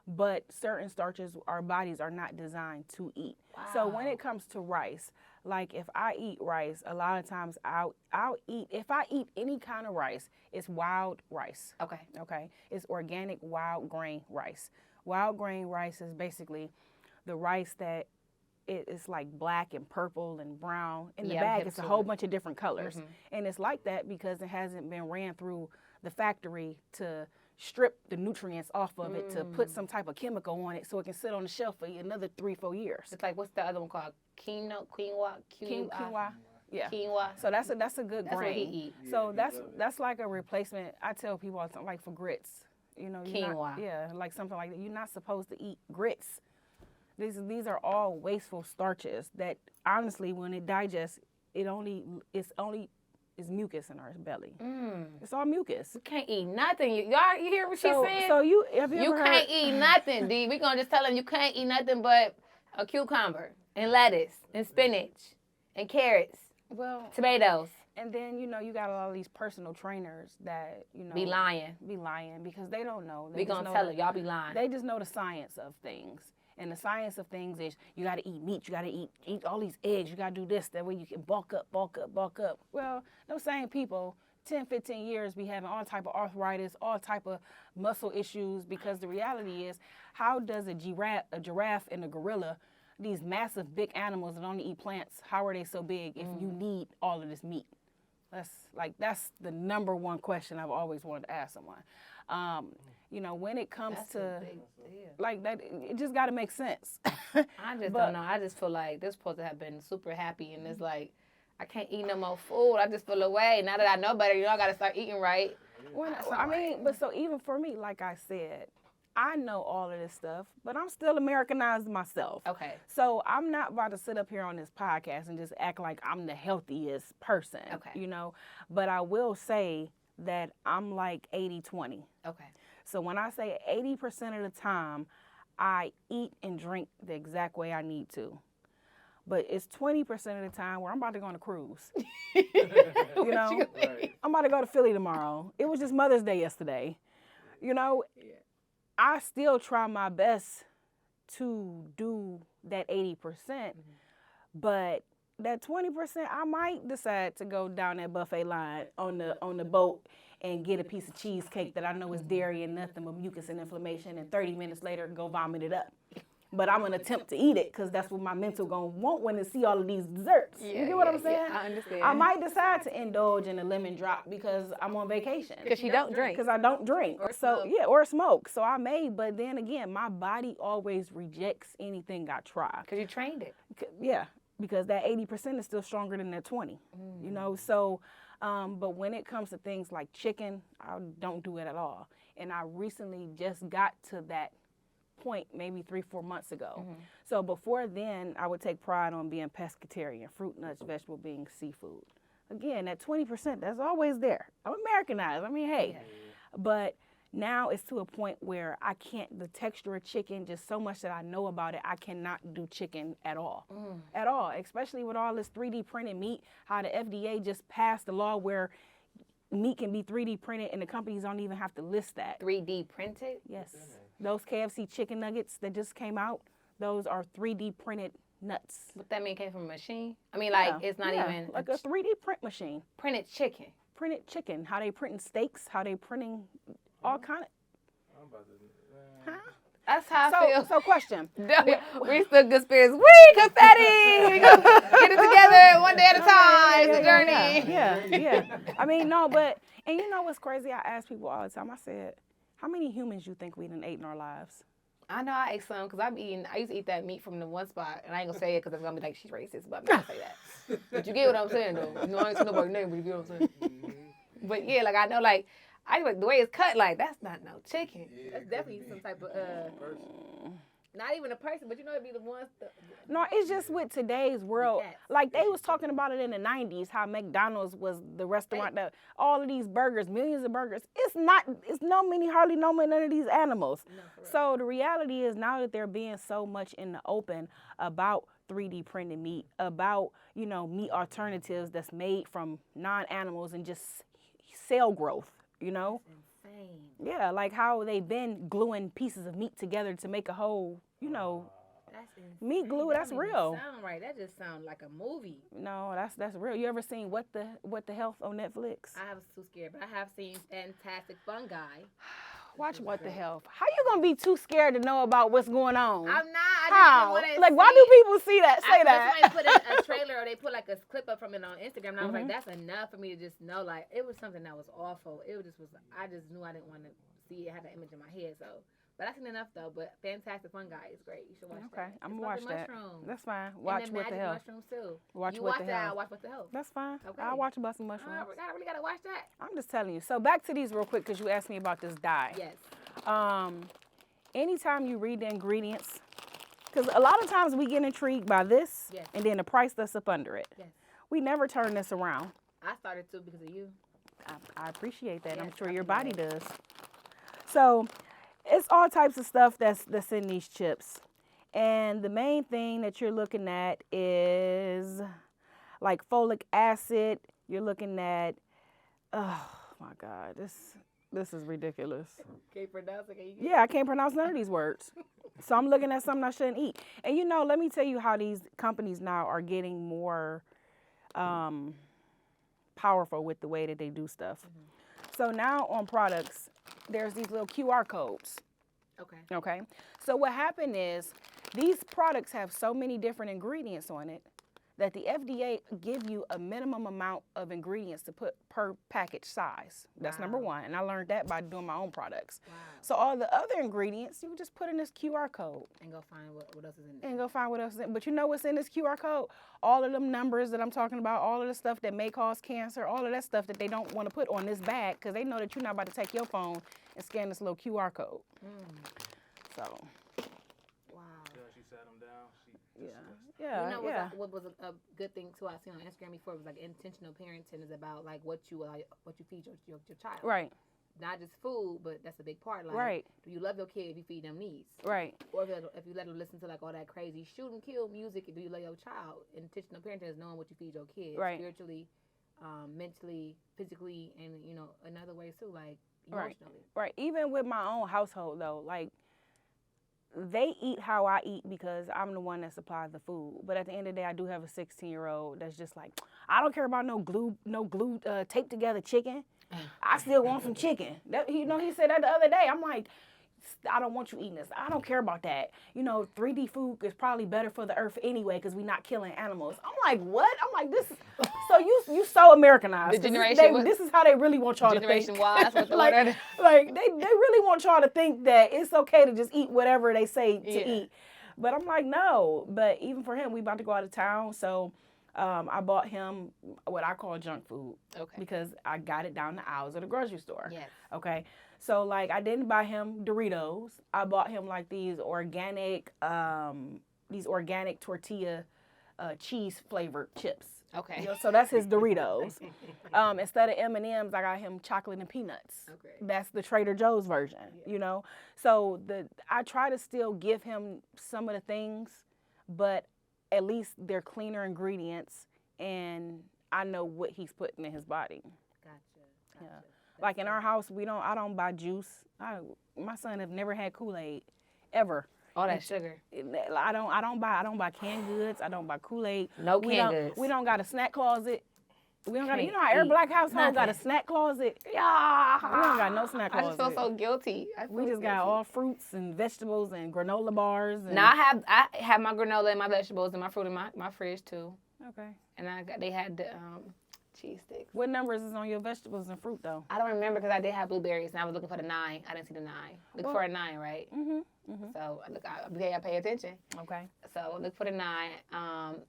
but certain starches our bodies are not designed to eat. Wow. So when it comes to rice, like if I eat rice, a lot of times I'll eat, if I eat any kind of rice, it's wild rice. Okay. Okay. It's organic wild grain rice. Wild grain rice is basically the rice that it's like black and purple and brown. In the bag, it's a whole bunch of different colors. And it's like that because it hasn't been ran through the factory to strip the nutrients off of it, to put some type of chemical on it so it can sit on the shelf for another 3-4 years. It's like, what's the other one called? Quinoa? Yeah. Quinoa. So that's a good That's grain. what he eat. So that's like a replacement. I tell people all the time, like for grits. You know, quinoa. Like something like that. You're not supposed to eat grits. These are all wasteful starches that honestly, when it digests, it's mucus in our belly. It's all mucus. You can't eat nothing. You hear what she's saying? So you can't eat nothing, D. We're gonna just tell them you can't eat nothing but a cucumber and lettuce and spinach and carrots. Well, tomatoes. And then, you got a lot of these personal trainers that, be lying because they don't know. We gonna tell them, y'all be lying. They just know the science of things. And the science of things is you got to eat meat, you got to eat all these eggs, you got to do this, that way you can bulk up. Well, those same people, 10, 15 years, be having all type of arthritis, all type of muscle issues, because the reality is, how does a giraffe and a gorilla, these massive big animals that only eat plants, how are they so big if you need all of this meat? That's the number one question I've always wanted to ask someone. When it comes to like that, it just got to make sense. I just don't know. I just feel like this supposed to have been super happy, and it's like I can't eat no more food. I just feel away. Now that I know better, I got to start eating right. So even for me, like I said, I know all of this stuff, but I'm still Americanized myself. Okay. So I'm not about to sit up here on this podcast and just act like I'm the healthiest person. Okay. But I will say that I'm like 80-20. Okay. So when I say 80% of the time, I eat and drink the exact way I need to. But it's 20% of the time where I'm about to go on a cruise. Right. I'm about to go to Philly tomorrow. It was just Mother's Day yesterday. I still try my best to do that 80%, but that 20%, I might decide to go down that buffet line on the boat and get a piece of cheesecake that I know is dairy and nothing but mucus and inflammation, and 30 minutes later go vomit it up. But I'm going to attempt to eat it because that's what my mental going to want when they see all of these desserts. You get what I'm saying? Yeah, I understand. I might decide to indulge in a lemon drop because I'm on vacation. Because you don't drink. Because I don't drink. Or smoke. So I may, but then again, my body always rejects anything I try. Because you trained it. Yeah, because that 80% is still stronger than that 20. So, but when it comes to things like chicken, I don't do it at all. And I recently just got to that point maybe 3-4 months ago. So before then, I would take pride on being pescatarian, fruit, nuts, vegetable, beans, seafood. Again, that 20%, that's always there. I'm Americanized. But now it's to a point where I can't, the texture of chicken, just so much that I know about it, I cannot do chicken at all. At all, especially with all this 3D printed meat, how the FDA just passed the law where meat can be 3D printed and the companies don't even have to list that. 3D printed? Yes. Those KFC chicken nuggets that just came out, those are 3D printed nuts. What that mean, came from a machine? It's not even... like a 3D print machine. Printed chicken. Printed chicken. How they printing steaks, how they printing all kind of... I'm about to That's how I feel. So question. We still good spirits. We confetti. We gonna get it together one day at a time. It's a journey. Yeah. I mean, no, but, and you know what's crazy? I ask people all the time. I said, how many humans you think we done ate in our lives? I know I ate some because I used to eat that meat from the one spot, and I ain't gonna say it because it's gonna be like she's racist, but I'm not gonna say that. But you get what I'm saying though. You know, I ain't saying nobody's name, but you get what I'm saying. But yeah, like I know, like the way it's cut, like that's not no chicken. Yeah, that's definitely some type of not even a person, but you know it'd be the ones. No, it's just with today's world. Like they was talking about it in the 90s, how McDonald's was the restaurant that all of these burgers, millions of burgers. It's hardly no none of these animals. No, so the reality is now that they're being so much in the open about 3D printed meat, about, you know, meat alternatives that's made from non-animals and just cell growth, you know? That's insane. Yeah, like how they've been gluing pieces of meat together to make a whole, you know, that's insane. Meat glue, that's real. Sound right. That just sounds like a movie. No, that's real. You ever seen What the Health on Netflix? I was too scared, but I have seen Fantastic Fungi. Watch What the Health. How you gonna be too scared to know about what's going on? I'm not. How? Like, why do people see that? Say that. Somebody put a trailer or they put like a clip up from it on Instagram, and I was like, that's enough for me to just know. Like, it was something that was awful. It just was. I just knew I didn't want to see it. Have that image in my head. So, but I seen enough though. But Fantastic Fungi is great. You should watch that. Okay, I'm gonna watch that. Mushrooms. That's fine. Watch and What the Health. Mushrooms too. Watch What the Health. Watch What the Health. That's fine. Okay. I'll watch Busting Mushrooms. I really gotta watch that. I'm just telling you. So back to these real quick because you asked me about this dye. Yes. Anytime you read the ingredients, because a lot of times we get intrigued by this and then the price that's up under it. Yes. We never turn this around. I started to because of you. I appreciate that. Yes, I'm sure your body does. So it's all types of stuff that's in these chips. And the main thing that you're looking at is like folic acid. You're looking at, oh my God, this is ridiculous. Can't pronounce it. Yeah, I can't pronounce none of these words. So I'm looking at something I shouldn't eat. And you know, let me tell you how these companies now are getting more powerful with the way that they do stuff. Mm-hmm. So now on products, there's these little QR codes. Okay. So what happened is these products have so many different ingredients on it that the FDA give you a minimum amount of ingredients to put per package size. That's number one. And I learned that by doing my own products. Wow. So all the other ingredients, you just put in this QR code. And go find what else is in there. And go find what else is in. But you know what's in this QR code? All of them numbers that I'm talking about, all of the stuff that may cause cancer, all of that stuff that they don't want to put on this bag because they know that you're not about to take your phone and scan this little QR code. So. Wow. She sat them down. Yeah, you know what was a good thing too I seen on Instagram before was like intentional parenting is about like what you feed your child. Right. Not just food, but that's a big part. Like, right. Do you love your kid if you feed them needs? Right. Or if you let them listen to like all that crazy shoot and kill music, do you love your child? Intentional parenting is knowing what you feed your kids. Right. Spiritually, mentally, physically, and you know in other ways too, like emotionally. Right. Even with my own household though, like. They eat how I eat because I'm the one that supplies the food. But at the end of the day, I do have a 16-year-old that's just like, I don't care about no glue taped together chicken. I still want some chicken. He said that the other day. I'm like, I don't want you eating this. I don't care about that. You know, 3D food is probably better for the earth anyway because we're not killing animals. I'm like, what? I'm like, this. So you so Americanized. The generation. This is how they really want y'all to think. Generation Y. That's what like they really want y'all to think that it's okay to just eat whatever they say to eat. But I'm like, no. But even for him, we about to go out of town, so. I bought him what I call junk food because I got it down the aisles of the grocery store. Yes. Okay. So like I didn't buy him Doritos. I bought him like these organic tortilla cheese flavored chips. Okay. You know, so that's his Doritos. Instead of M&Ms, I got him chocolate and peanuts. Okay. That's the Trader Joe's version. Yeah. You know. So I try to still give him some of the things, but at least they're cleaner ingredients, and I know what he's putting in his body. Gotcha. Yeah. Like in our house, I don't buy juice. My son have never had Kool-Aid, ever. All that sugar. I don't buy canned goods. I don't buy Kool-Aid. No canned goods. We don't got a snack closet. We don't got. You know how every black household got a snack closet. Yeah. We don't got no snack I closet. just feel so guilty. We just got all fruits and vegetables and granola bars. And... Now I have my granola and my vegetables and my fruit in my fridge too. Okay. And they had the cheese sticks. What numbers is on your vegetables and fruit though? I don't remember because I did have blueberries and I was looking for the 9. I didn't see the 9. Look for a 9, right? So I pay attention. Okay. So look for the 9.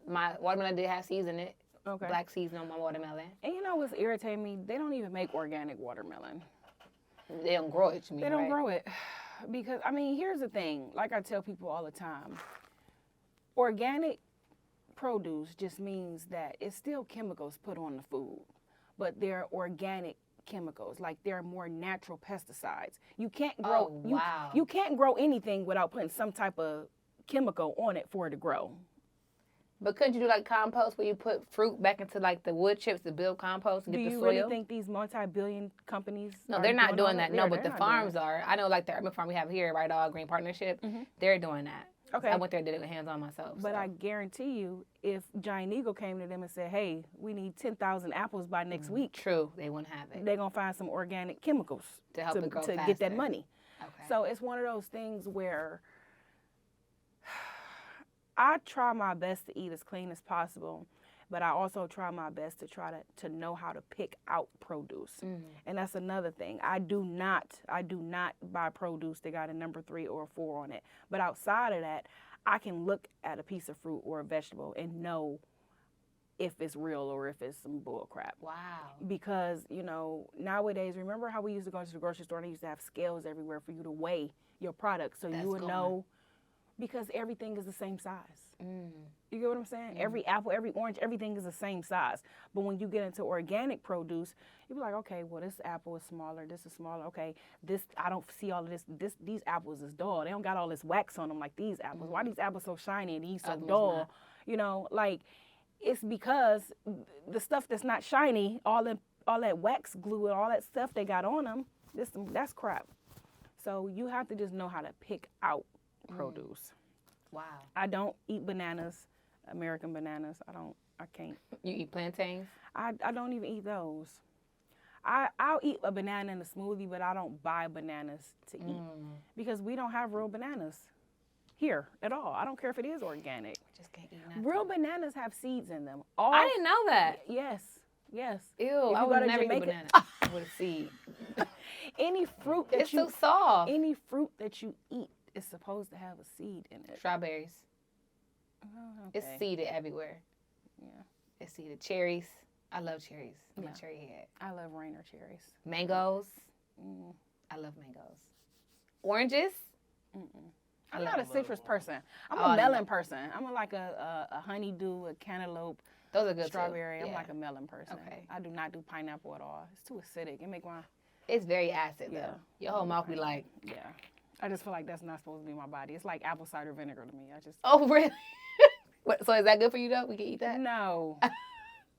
My watermelon did have seeds in it. Okay. Black seeds on my watermelon. And you know what's irritating me? They don't even make organic watermelon. They don't grow it, you mean, They don't right? grow it. Because, I mean, here's the thing. Like I tell people all the time, organic produce just means that it's still chemicals put on the food, but they're organic chemicals. Like they're more natural pesticides. You can't grow. Oh, wow. You can't grow anything without putting some type of chemical on it for it to grow. But couldn't you do like compost where you put fruit back into like the wood chips to build compost and Do get the you soil? really think these multi-billion companies? No, are they're not all doing that. No, but they're the not doing farms it. are. I know like the urban farm we have here, Right All Green Partnership, they're doing that. Okay. I went there and did it with hands on myself. But so. I guarantee you, if Giant Eagle came to them and said, hey, we need 10,000 apples by next week, True, they wouldn't have it. they're going to find some organic chemicals To help it grow to get that faster. money. Okay. So it's one of those things where I try my best to eat as clean as possible, but I also try my best to try to know how to pick out produce. And that's another thing. I do not buy produce that got a number 3 or a 4 on it. But outside of that, I can look at a piece of fruit or a vegetable and know if it's real or if it's some bull crap. Wow. Because, you know, nowadays, remember how we used to go to the grocery store and they used to have scales everywhere for you to weigh your product so you would know, because everything is the same size. You get what I'm saying? Every apple, every orange, everything is the same size. But when you get into organic produce, you be like, okay, well, this apple is smaller, this is smaller. Okay, this, I don't see all of this. These apples is dull. They don't got all this wax on them like these apples. Why these apples so shiny and these so dull? You know, like, it's because the stuff that's not shiny, all that wax glue and all that stuff they got on them, that's crap. So you have to just know how to pick out produce. Wow. I don't eat bananas, American bananas. I can't. You eat plantains? I don't even eat those. I'll eat a banana in a smoothie, but I don't buy bananas to eat because we don't have real bananas here at all. I don't care if it is organic. We just can't eat nothing. Real bananas have seeds in them. I didn't know that. Yes. Ew, If I you would go to never eat a Jamaica- banana with a seed. Any fruit that It's so soft. any fruit that you eat is supposed to have a seed in it. Strawberries. Oh, It's okay. seeded everywhere. Yeah. It's seeded. Cherries. I love cherries. I'm a cherry head. I love Rainer cherries. Mangoes. I love mangoes. Oranges. I'm not a citrus person. I'm Oh, a melon person. I'm like a honeydew, a cantaloupe, Those are good strawberry. too. I'm Yeah. like a melon person. Okay. I do not do pineapple at all. It's too acidic. It make my It's very acid though. Yeah. Your whole mouth be like, yeah. I just feel like that's not supposed to be in my body. It's like apple cider vinegar to me. I just oh really? What, so is that good for you though? We can eat that? no. About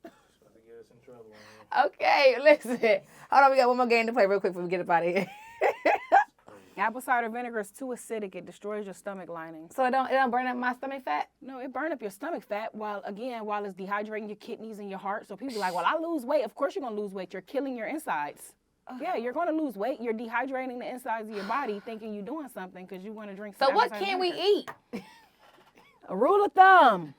to get us in trouble on here. Okay, listen. Hold on, we got one more game to play real quick before we get up out of here. Apple cider vinegar is too acidic. It destroys your stomach lining. So it don't burn up my stomach fat? No, it burn up your stomach fat while it's dehydrating your kidneys and your heart. So people be like, well, I lose weight. Of course you're going to lose weight. You're killing your insides. Yeah, you're going to lose weight. You're dehydrating the insides of your body thinking you're doing something because you want to drink some So what apple cider can we vinegar. eat? A rule of thumb.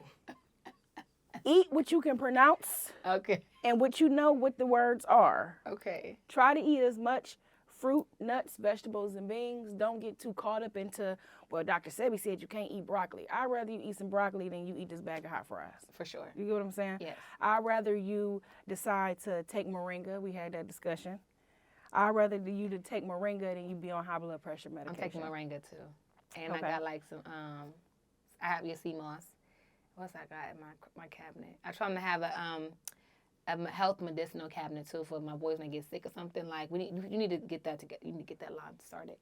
Eat what you can pronounce Okay. and what you know what the words are. Okay. Try to eat as much fruit, nuts, vegetables, and beans. Don't get too caught up into, well, Dr. Sebi said you can't eat broccoli. I'd rather you eat some broccoli than you eat this bag of hot fries. For sure. You get what I'm saying? Yes. I'd rather you decide to take moringa. We had that discussion. I'd rather you to take moringa than you be on high blood pressure I'm medication. taking moringa too. And Okay. I got like some, I have your Seasmoss. What's I got in my cabinet? I'm trying to have a health medicinal cabinet too for my boys when they get sick or something. Like you need to get that together. You need to get that line started.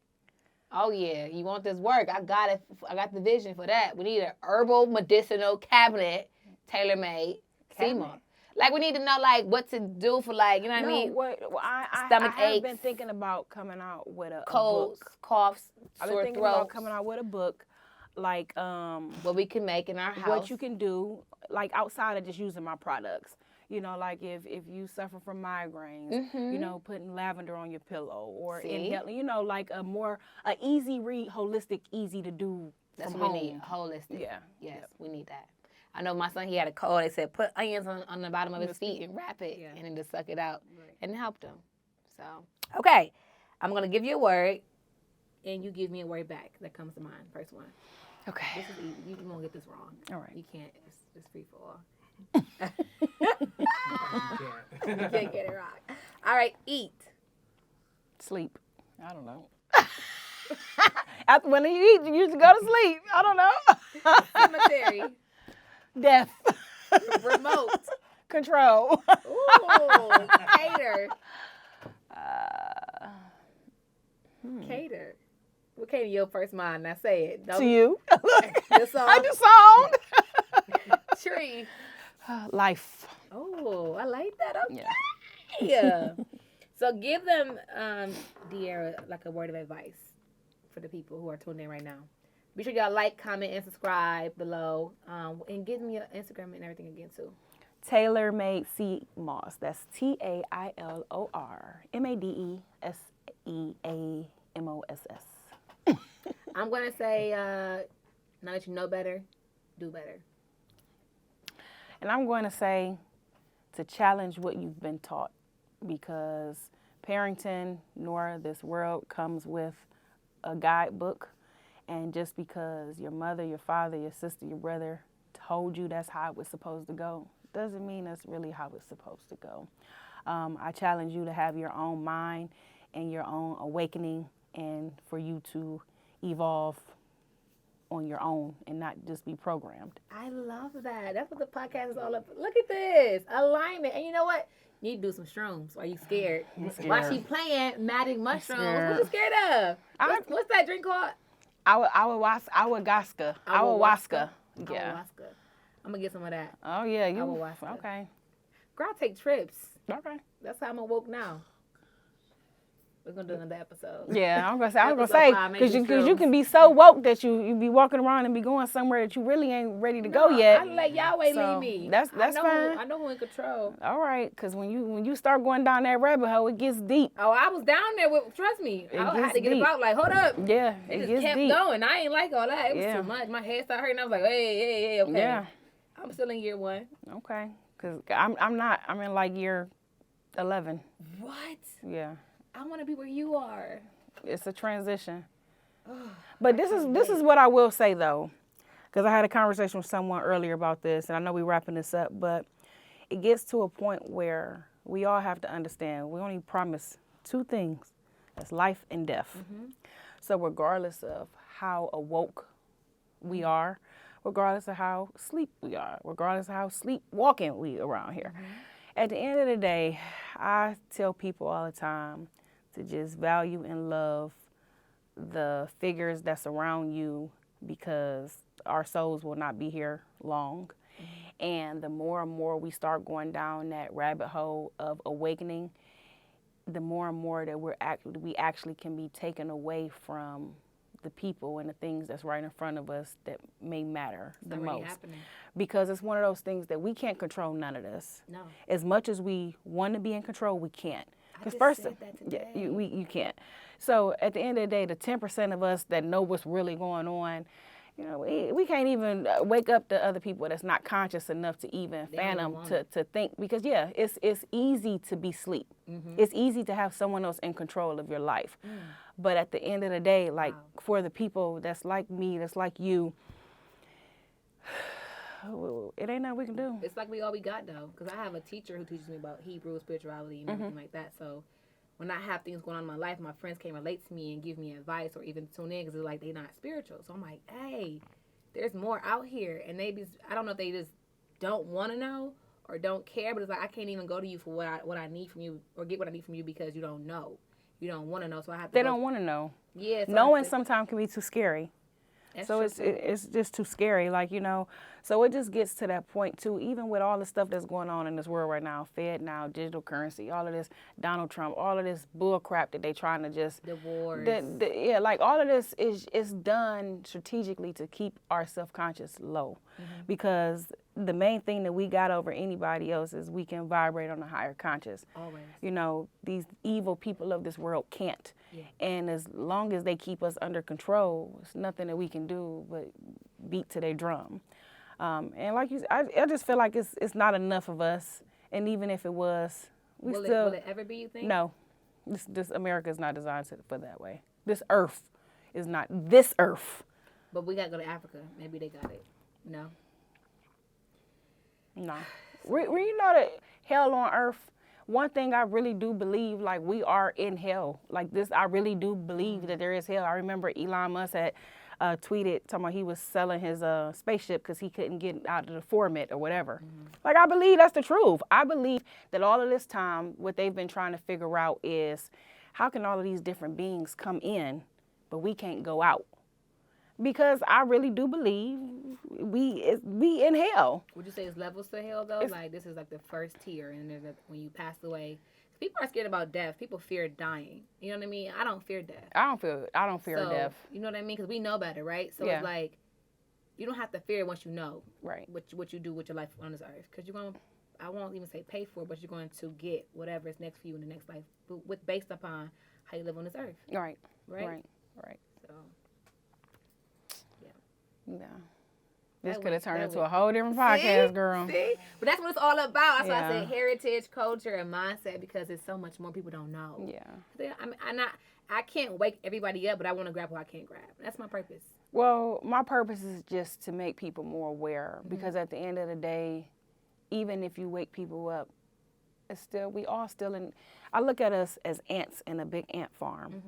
Oh yeah, you want this work? I got it. I got the vision for that. We need an herbal medicinal cabinet, tailor-made Seamoss. Like we need to know like what to do for like, you know what I mean? Stomach I have aches. been thinking about coming out with a Colds, book. coughs, I've been sore thinking about throats. coming out with a book like What we can make in our house. what you can do, like outside of just using my products. You know, like if you suffer from migraines, you know, putting lavender on your pillow or inhaling, you know, like a easy read, holistic, easy to do. That's from what we home. need. Holistic. Yeah. Yes, we need that. I know my son, he had a cold. They said put onions on the bottom of his feet and wrap it and then just suck it out. Right. And it helped him. So, okay. I'm going to give you a word and you give me a word back that comes to mind. First one. Okay. This is easy. You won't get this wrong. All right. You can't. It's free for all. You You can't get it wrong. All right. Eat. Sleep. I don't know. After when you eat, you usually go to sleep. I don't know. Cemetery. Death. Remote. Control. Ooh. Cater. Cater. What came to your first mind? Now say it. To you. The song. I just sound. Tree. Life. Oh, I like that. Okay. Yeah. Yeah. So give them, De'Ara, like a word of advice for the people who are tuned in right now. Be sure y'all like, comment, and subscribe below. And give me your Instagram and everything again, too. Tailormade Seamoss. That's TailorMadeSeaMoss. I'm going to say, now that you know better, do better. And I'm going to say to challenge what you've been taught, because parenting nor this world comes with a guidebook. And just because your mother, your father, your sister, your brother told you that's how it was supposed to go, doesn't mean that's really how it's supposed to go. I challenge you to have your own mind and your own awakening, and for you to evolve on your own and not just be programmed. I love that. That's what the podcast is all about. Look at this. Alignment. And you know what? You need to do some shrooms. Are you scared? While she playing magic mushrooms. What you scared of? What's that drink called? Ayahuasca. Ayahuasca. Yeah. I'm going to get some of that. Oh, yeah. You. Ayahuasca. Okay. Girl, I take trips. Okay. That's how I'm awoke now. We're going to do another episode. Yeah, I was gonna Episode say, 5, because maybe you can be so woke that you be walking around and be going somewhere that you really ain't ready to go yet. I let Yahweh So, lead me. that's I know fine. I know who in control. All right, because when you start going down that rabbit hole, it gets deep. Oh, I was down there with, trust me. I had gets to get deep. about like, hold up. Yeah, It it just gets kept deep. going. I ain't like all that. It was Yeah. too much. My head started hurting. I was like, hey, okay. Yeah. I'm still in year 1. Okay, because I'm not. I'm in like year 11. What? Yeah, I want to be where you are. it's a transition. But this is what I will say though, because I had a conversation with someone earlier about this, and I know we're wrapping this up, but it gets to a point where we all have to understand we only promise 2 things: that's life and death. So regardless of how awoke we are, regardless of how asleep we are, regardless of how sleepwalking we around here, at the end of the day, I tell people all the time to just value and love the figures that surround you, because our souls will not be here long. And the more and more we start going down that rabbit hole of awakening, the more and more that we actually can be taken away from the people and the things that's right in front of us that may matter the most. Happening. Because it's one of those things that we can't control none of this. No. As much as we want to be in control, we can't. Because first, said that today. yeah, you can't. So at the end of the day, the 10% of us that know what's really going on, you know, we can't even wake up the other people that's not conscious enough to even fathom to think. Because yeah, it's easy to be asleep. It's easy to have someone else in control of your life. But at the end of the day, like for the people that's like me, that's like you, it ain't nothing we can do. It's like all we got though, because I have a teacher who teaches me about Hebrew spirituality and everything like that. So when I have things going on in my life, my friends can relate to me and give me advice or even tune in because they're like, they're not spiritual. So I'm like, hey, there's more out here. And I don't know if they just don't want to know or don't care, but it's like I can't even go to you for what I need from you or get what I need from you because you don't know. You don't want to know. So I have to They don't want to know. Yeah. So Knowing sometimes can be too scary. That's So true, it's just too scary, like, you know. So it just gets to that point too, even with all the stuff that's going on in this world right now, Fed now, digital currency, all of this, Donald Trump, all of this bull crap that they trying to just, the wars. yeah, like all of this is done strategically to keep our self-conscious low, because the main thing that we got over anybody else is we can vibrate on a higher conscious. Always. You know, these evil people of this world can't. Yeah. And as long as they keep us under control, it's nothing that we can do but beat to their drum. And like you said, I just feel like it's not enough of us. And even if it was, Will it ever be, you think? No. This America is not designed for that way. This earth is not this earth. But we got to go to Africa. Maybe they got it. No? No. You know that hell on earth, one thing I really do believe, like, we are in hell. Like this, I really do believe that there is hell. I remember Elon Musk had tweeted talking about he was selling his spaceship because he couldn't get out of the format or whatever. Like, I believe that's the truth. I believe that all of this time, what they've been trying to figure out is how can all of these different beings come in, but we can't go out? Because I really do believe we in hell. Would you say it's levels to hell, though? Like, this is like the first tier, and there's when you pass away. People are scared about death. People fear dying. You know what I mean? I don't fear death. I don't fear death. You know what I mean? Because we know better, right? So Yeah. it's like, you don't have to fear it once you know Right. what you do with your life on this earth. Because you're going to, I won't even say pay for it, but you're going to get whatever is next for you in the next life, based upon how you live on this earth. Right. Right? Right. So, Yeah. This That could have was- turned that into was- a whole different podcast, girl. See? But that's what it's all about. That's why I Yeah. said heritage, culture, and mindset, because there's so much more people don't know. Yeah. I mean, I can't wake everybody up, but I want to grab what I can't grab. That's my purpose. Well, my purpose is just to make people more aware, because at the end of the day, even if you wake people up, it's still, we all still in, I look at us as ants in a big ant farm.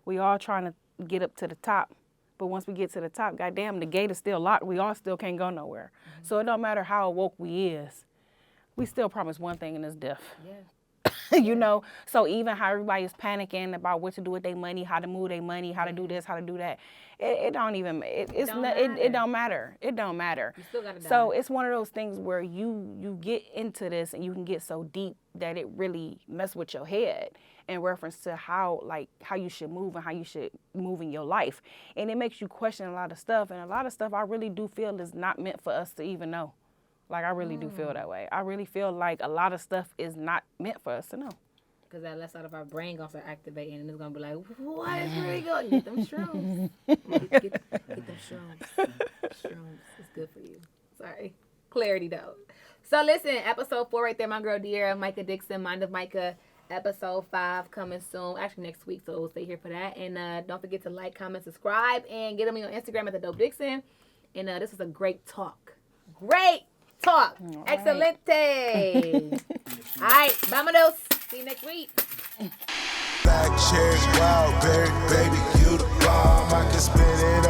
We all trying to get up to the top, but once we get to the top, goddamn, the gate is still locked. We all still can't go nowhere. So it don't matter how awoke we is, we still promise one thing, and it's death. Yeah. You know, so even how everybody's panicking about what to do with their money, how to move their money, how to do this, how to do that, it don't even, it don't matter. It don't matter. You still gotta die. So it's one of those things where you get into this and you can get so deep that it really mess with your head in reference to how you should move and how you should move in your life. And it makes you question a lot of stuff, and a lot of stuff I really do feel is not meant for us to even know. Like, I really do feel that way. I really feel like a lot of stuff is not meant for us to know. Because that left side of our brain going to start activating, and it's going to be like, what is really good? Get them shrooms. Get them shrooms. Shrooms. It's good for you. Sorry. Clarity, though. So, listen, episode 4 right there, my girl, Dee of Micah Dixon, Mind of Micah. Episode 5 coming soon. Actually, next week, so stay here for that. And don't forget to like, comment, subscribe, and get me on Instagram at the Dope Dixon. And this was a great talk. Great talk. All right. Excelente. All right. Vamonos. See you next week. Black cherries, wild berry, baby, you the bomb. I can spit it